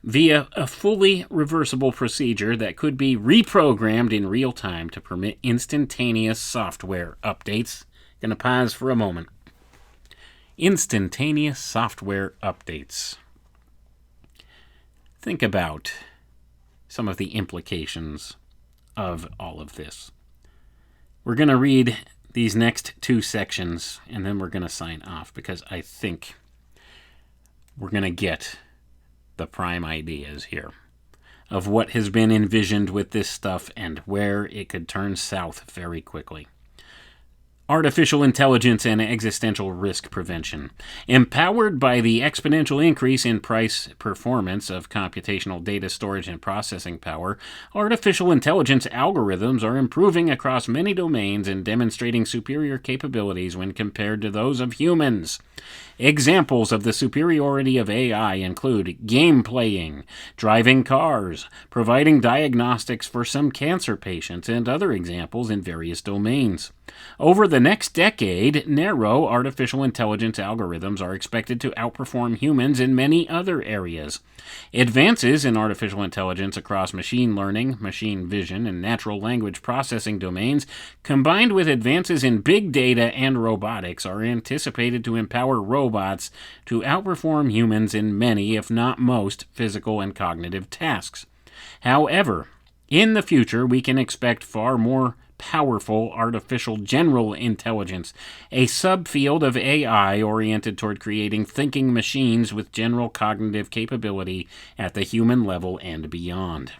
via a fully reversible procedure that could be reprogrammed in real time to permit instantaneous software updates. Going to pause for a moment. Instantaneous software updates. Think about some of the implications of all of this. We're going to read these next two sections, and then we're going to sign off, because I think we're going to get the prime ideas here of what has been envisioned with this stuff and where it could turn south very quickly. Artificial intelligence and existential risk prevention. Empowered by the exponential increase in price performance of computational data storage and processing power, artificial intelligence algorithms are improving across many domains and demonstrating superior capabilities when compared to those of humans. Examples of the superiority of AI include game playing, driving cars, providing diagnostics for some cancer patients, and other examples in various domains. Over the next decade, narrow artificial intelligence algorithms are expected to outperform humans in many other areas. Advances in artificial intelligence across machine learning, machine vision, and natural language processing domains, combined with advances in big data and robotics, are anticipated to empower robots to outperform humans in many, if not most, physical and cognitive tasks. However, in the future, we can expect far more powerful artificial general intelligence, a subfield of AI oriented toward creating thinking machines with general cognitive capability at the human level and beyond.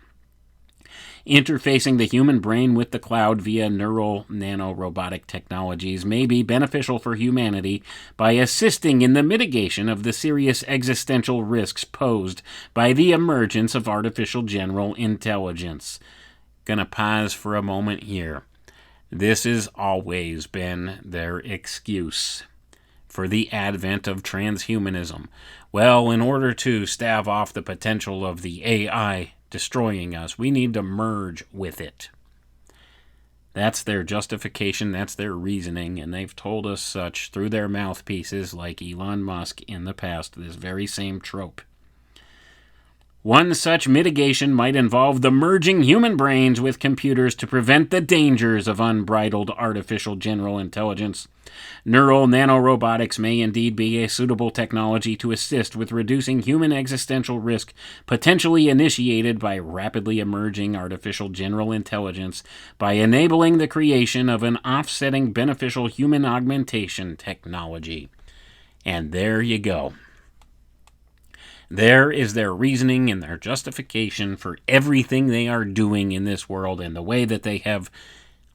Interfacing the human brain with the cloud via neural nanorobotic technologies may be beneficial for humanity by assisting in the mitigation of the serious existential risks posed by the emergence of artificial general intelligence. Gonna pause for a moment here. This has always been their excuse for the advent of transhumanism. Well, in order to stave off the potential of the AI destroying us, we need to merge with it. That's their justification, that's their reasoning, and they've told us such through their mouthpieces like Elon Musk in the past, this very same trope. One such mitigation might involve the merging human brains with computers to prevent the dangers of unbridled artificial general intelligence. Neural nanorobotics may indeed be a suitable technology to assist with reducing human existential risk potentially initiated by rapidly emerging artificial general intelligence by enabling the creation of an offsetting beneficial human augmentation technology. And there you go. There is their reasoning and their justification for everything they are doing in this world and the way that they have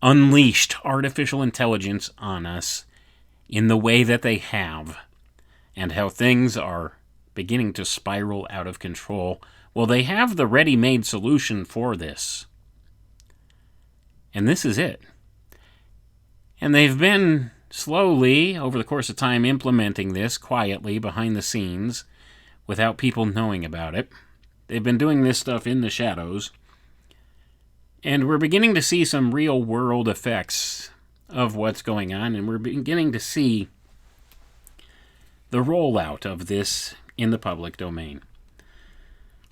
unleashed artificial intelligence on us in the way that they have, and how things are beginning to spiral out of control. Well, they have the ready-made solution for this. And this is it. And they've been slowly, over the course of time, implementing this quietly behind the scenes without people knowing about it. They've been doing this stuff in the shadows. And we're beginning to see some real-world effects of what's going on, and we're beginning to see the rollout of this in the public domain.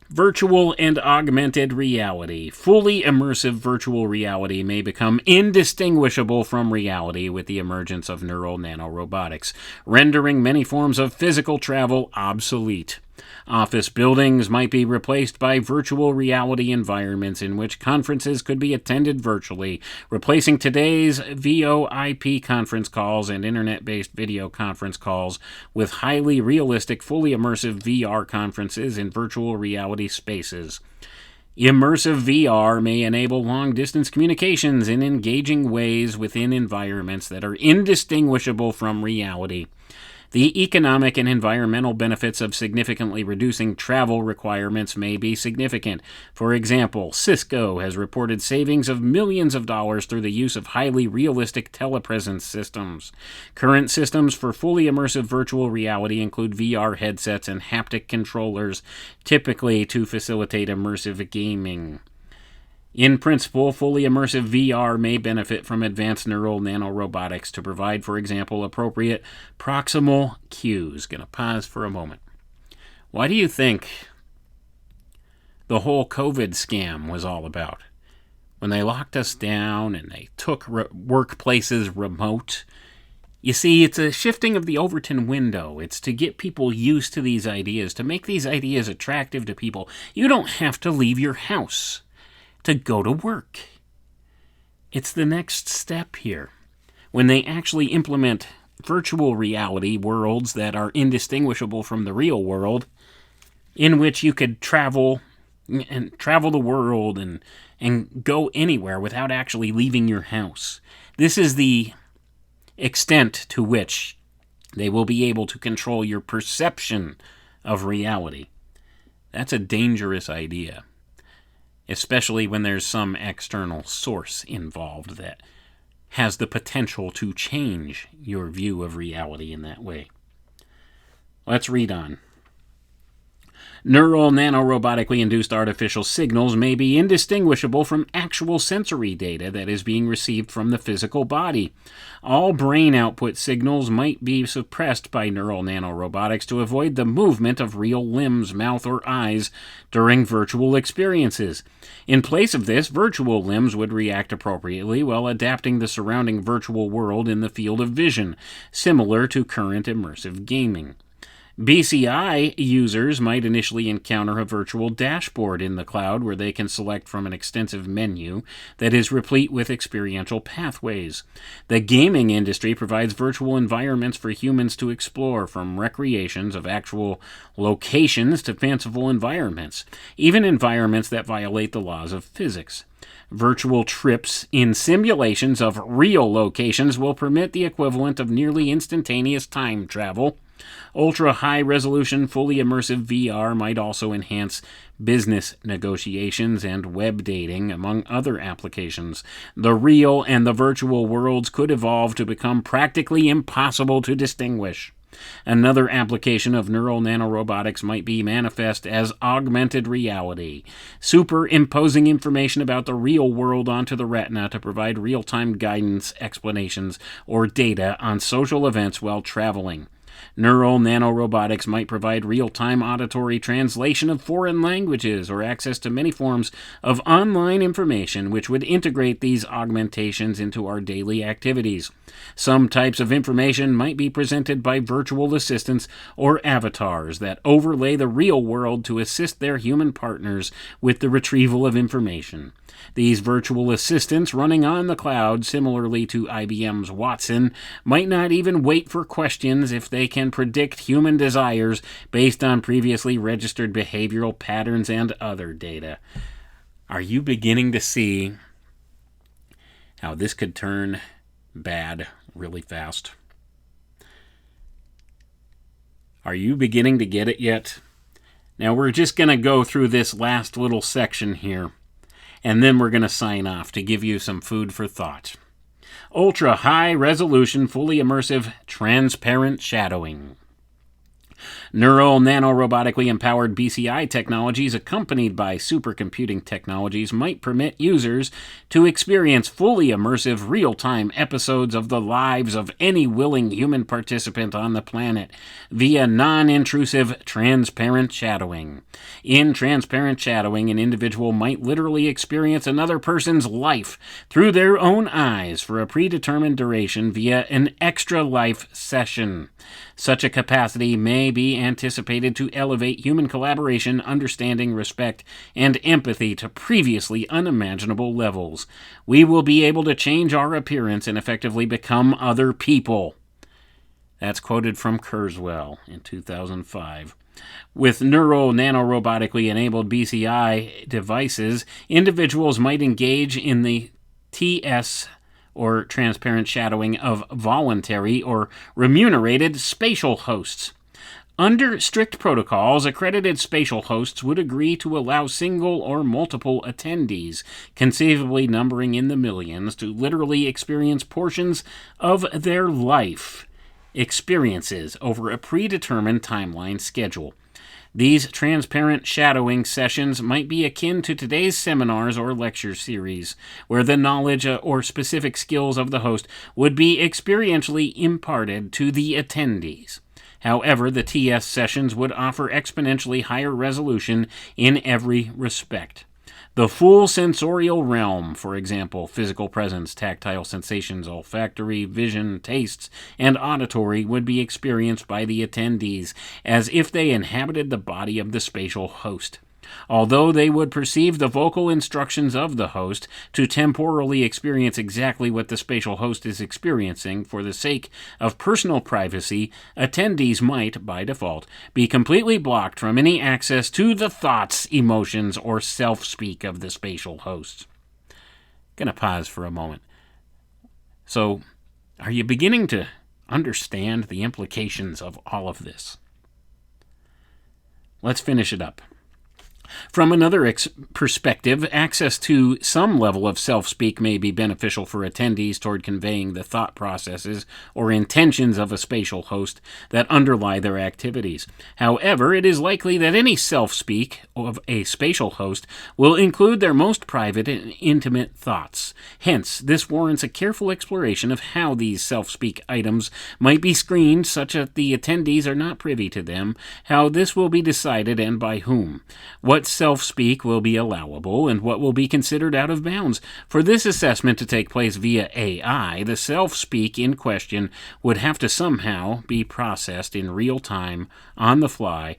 Virtual and augmented reality. Fully immersive virtual reality may become indistinguishable from reality with the emergence of neural nanorobotics, rendering many forms of physical travel obsolete. Office buildings might be replaced by virtual reality environments in which conferences could be attended virtually, replacing today's VoIP conference calls and internet-based video conference calls with highly realistic, fully immersive VR conferences in virtual reality spaces. Immersive VR may enable long-distance communications in engaging ways within environments that are indistinguishable from reality. The economic and environmental benefits of significantly reducing travel requirements may be significant. For example, Cisco has reported savings of millions of dollars through the use of highly realistic telepresence systems. Current systems for fully immersive virtual reality include VR headsets and haptic controllers, typically to facilitate immersive gaming. In principle, fully immersive VR may benefit from advanced neural nanorobotics to provide, for example, appropriate proximal cues. Going to pause for a moment. Why do you think the whole COVID scam was all about? When they locked us down and they took workplaces remote, you see, it's a shifting of the Overton window. It's to get people used to these ideas, to make these ideas attractive to people. You don't have to leave your house to go to work. It's the next step here. When they actually implement virtual reality worlds that are indistinguishable from the real world, in which you could travel the world and go anywhere without actually leaving your house. This is the extent to which they will be able to control your perception of reality. That's a dangerous idea, especially when there's some external source involved that has the potential to change your view of reality in that way. Let's read on. Neural nanorobotically induced artificial signals may be indistinguishable from actual sensory data that is being received from the physical body. All brain output signals might be suppressed by neural nanorobotics to avoid the movement of real limbs, mouth, or eyes during virtual experiences. In place of this, virtual limbs would react appropriately while adapting the surrounding virtual world in the field of vision, similar to current immersive gaming. BCI users might initially encounter a virtual dashboard in the cloud where they can select from an extensive menu that is replete with experiential pathways. The gaming industry provides virtual environments for humans to explore, from recreations of actual locations to fanciful environments, even environments that violate the laws of physics. Virtual trips in simulations of real locations will permit the equivalent of nearly instantaneous time travel. Ultra-high-resolution, fully immersive VR might also enhance business negotiations and web dating, among other applications. The real and the virtual worlds could evolve to become practically impossible to distinguish. Another application of neural nanorobotics might be manifest as augmented reality, superimposing information about the real world onto the retina to provide real-time guidance, explanations, or data on social events while traveling. Neuralnanorobotics might provide real-time auditory translation of foreign languages or access to many forms of online information which would integrate these augmentations into our daily activities. Some types of information might be presented by virtual assistants or avatars that overlay the real world to assist their human partners with the retrieval of information. These virtual assistants running on the cloud, similarly to IBM's Watson, might not even wait for questions if they can predict human desires based on previously registered behavioral patterns and other data. Are you beginning to see how this could turn bad really fast? Are you beginning to get it yet? Now we're just going to go through this last little section here, and then we're going to sign off to give you some food for thought. Ultra high resolution, fully immersive, transparent shadowing. Neural nanorobotically empowered BCI technologies accompanied by supercomputing technologies might permit users to experience fully immersive real-time episodes of the lives of any willing human participant on the planet via non-intrusive transparent shadowing. In transparent shadowing, an individual might literally experience another person's life through their own eyes for a predetermined duration via an extra life session. Such a capacity may be anticipated to elevate human collaboration, understanding, respect, and empathy to previously unimaginable levels. We will be able to change our appearance and effectively become other people. That's quoted from Kurzweil in 2005. With neural nanorobotically enabled BCI devices, individuals might engage in the TS or transparent shadowing of voluntary or remunerated spatial hosts. Under strict protocols, accredited spatial hosts would agree to allow single or multiple attendees, conceivably numbering in the millions, to literally experience portions of their life experiences over a predetermined timeline schedule. These transparent shadowing sessions might be akin to today's seminars or lecture series, where the knowledge or specific skills of the host would be experientially imparted to the attendees. However, the TS sessions would offer exponentially higher resolution in every respect. The full sensorial realm, for example, physical presence, tactile sensations, olfactory, vision, tastes, and auditory, would be experienced by the attendees as if they inhabited the body of the spatial host. Although they would perceive the vocal instructions of the host to temporally experience exactly what the spatial host is experiencing for the sake of personal privacy, attendees might, by default, be completely blocked from any access to the thoughts, emotions, or self-speak of the spatial hosts. Going to pause for a moment. So, are you beginning to understand the implications of all of this? Let's finish it up. From another perspective, access to some level of self-speak may be beneficial for attendees toward conveying the thought processes or intentions of a spatial host that underlie their activities. However, it is likely that any self-speak of a spatial host will include their most private and intimate thoughts. Hence, this warrants a careful exploration of how these self-speak items might be screened such that the attendees are not privy to them, how this will be decided and by whom, what self-speak will be allowable and what will be considered out of bounds. For this assessment to take place via AI, the self-speak in question would have to somehow be processed in real time, on the fly,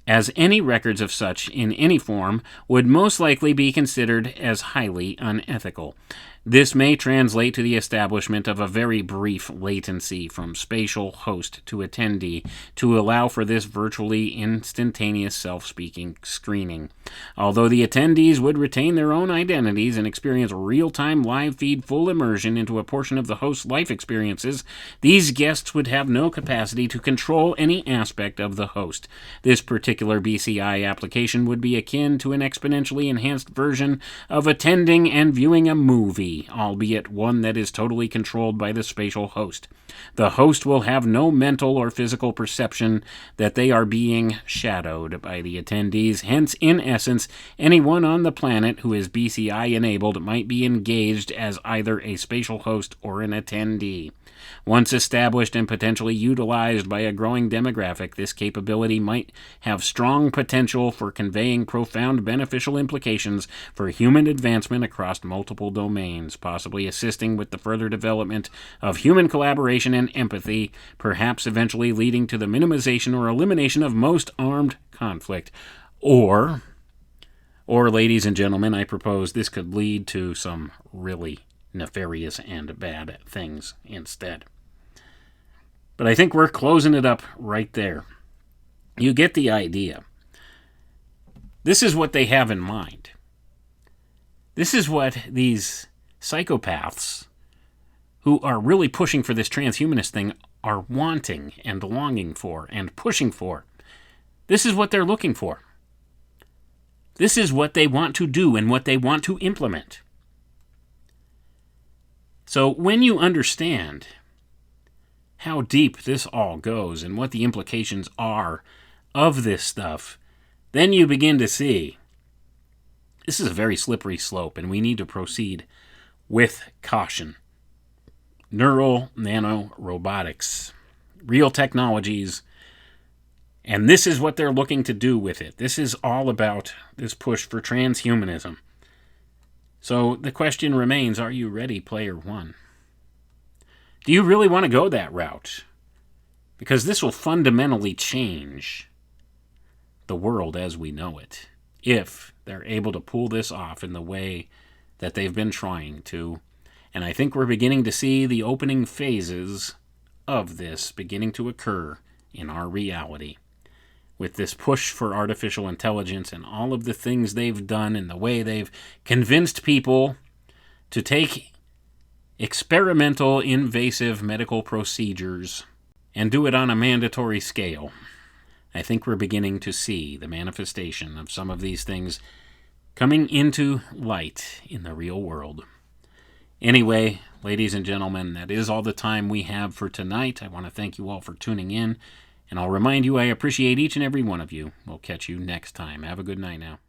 as any records of such in any form would most likely be considered as highly unethical. This may translate to the establishment of a very brief latency from spatial host to attendee to allow for this virtually instantaneous self-speaking screening. Although the attendees would retain their own identities and experience real-time live feed full immersion into a portion of the host's life experiences, these guests would have no capacity to control any aspect of the host. This particular BCI application would be akin to an exponentially enhanced version of attending and viewing a movie, albeit one that is totally controlled by the spatial host. The host will have no mental or physical perception that they are being shadowed by the attendees. Hence, in essence, anyone on the planet who is BCI enabled might be engaged as either a spatial host or an attendee. Once established and potentially utilized by a growing demographic, this capability might have strong potential for conveying profound beneficial implications for human advancement across multiple domains, possibly assisting with the further development of human collaboration and empathy, perhaps eventually leading to the minimization or elimination of most armed conflict. Or, ladies and gentlemen, I propose this could lead to some really nefarious and bad things instead. But I think we're closing it up right there. You get the idea. This is what they have in mind. This is what these psychopaths who are really pushing for this transhumanist thing are wanting and longing for and pushing for. This is what they're looking for. This is what they want to do and what they want to implement. So when you understand how deep this all goes and what the implications are of this stuff, then you begin to see this is a very slippery slope, and we need to proceed with caution. Neural nanorobotics, real technologies, and this is what they're looking to do with it. This is all about this push for transhumanism. So the question remains, are you ready, player one? Do you really want to go that route? Because this will fundamentally change the world as we know it, if they're able to pull this off in the way that they've been trying to. And I think we're beginning to see the opening phases of this beginning to occur in our reality. With this push for artificial intelligence and all of the things they've done and the way they've convinced people to take experimental, invasive medical procedures and do it on a mandatory scale. I think we're beginning to see the manifestation of some of these things coming into light in the real world. Anyway, ladies and gentlemen, that is all the time we have for tonight. I want to thank you all for tuning in, and I'll remind you I appreciate each and every one of you. We'll catch you next time. Have a good night now.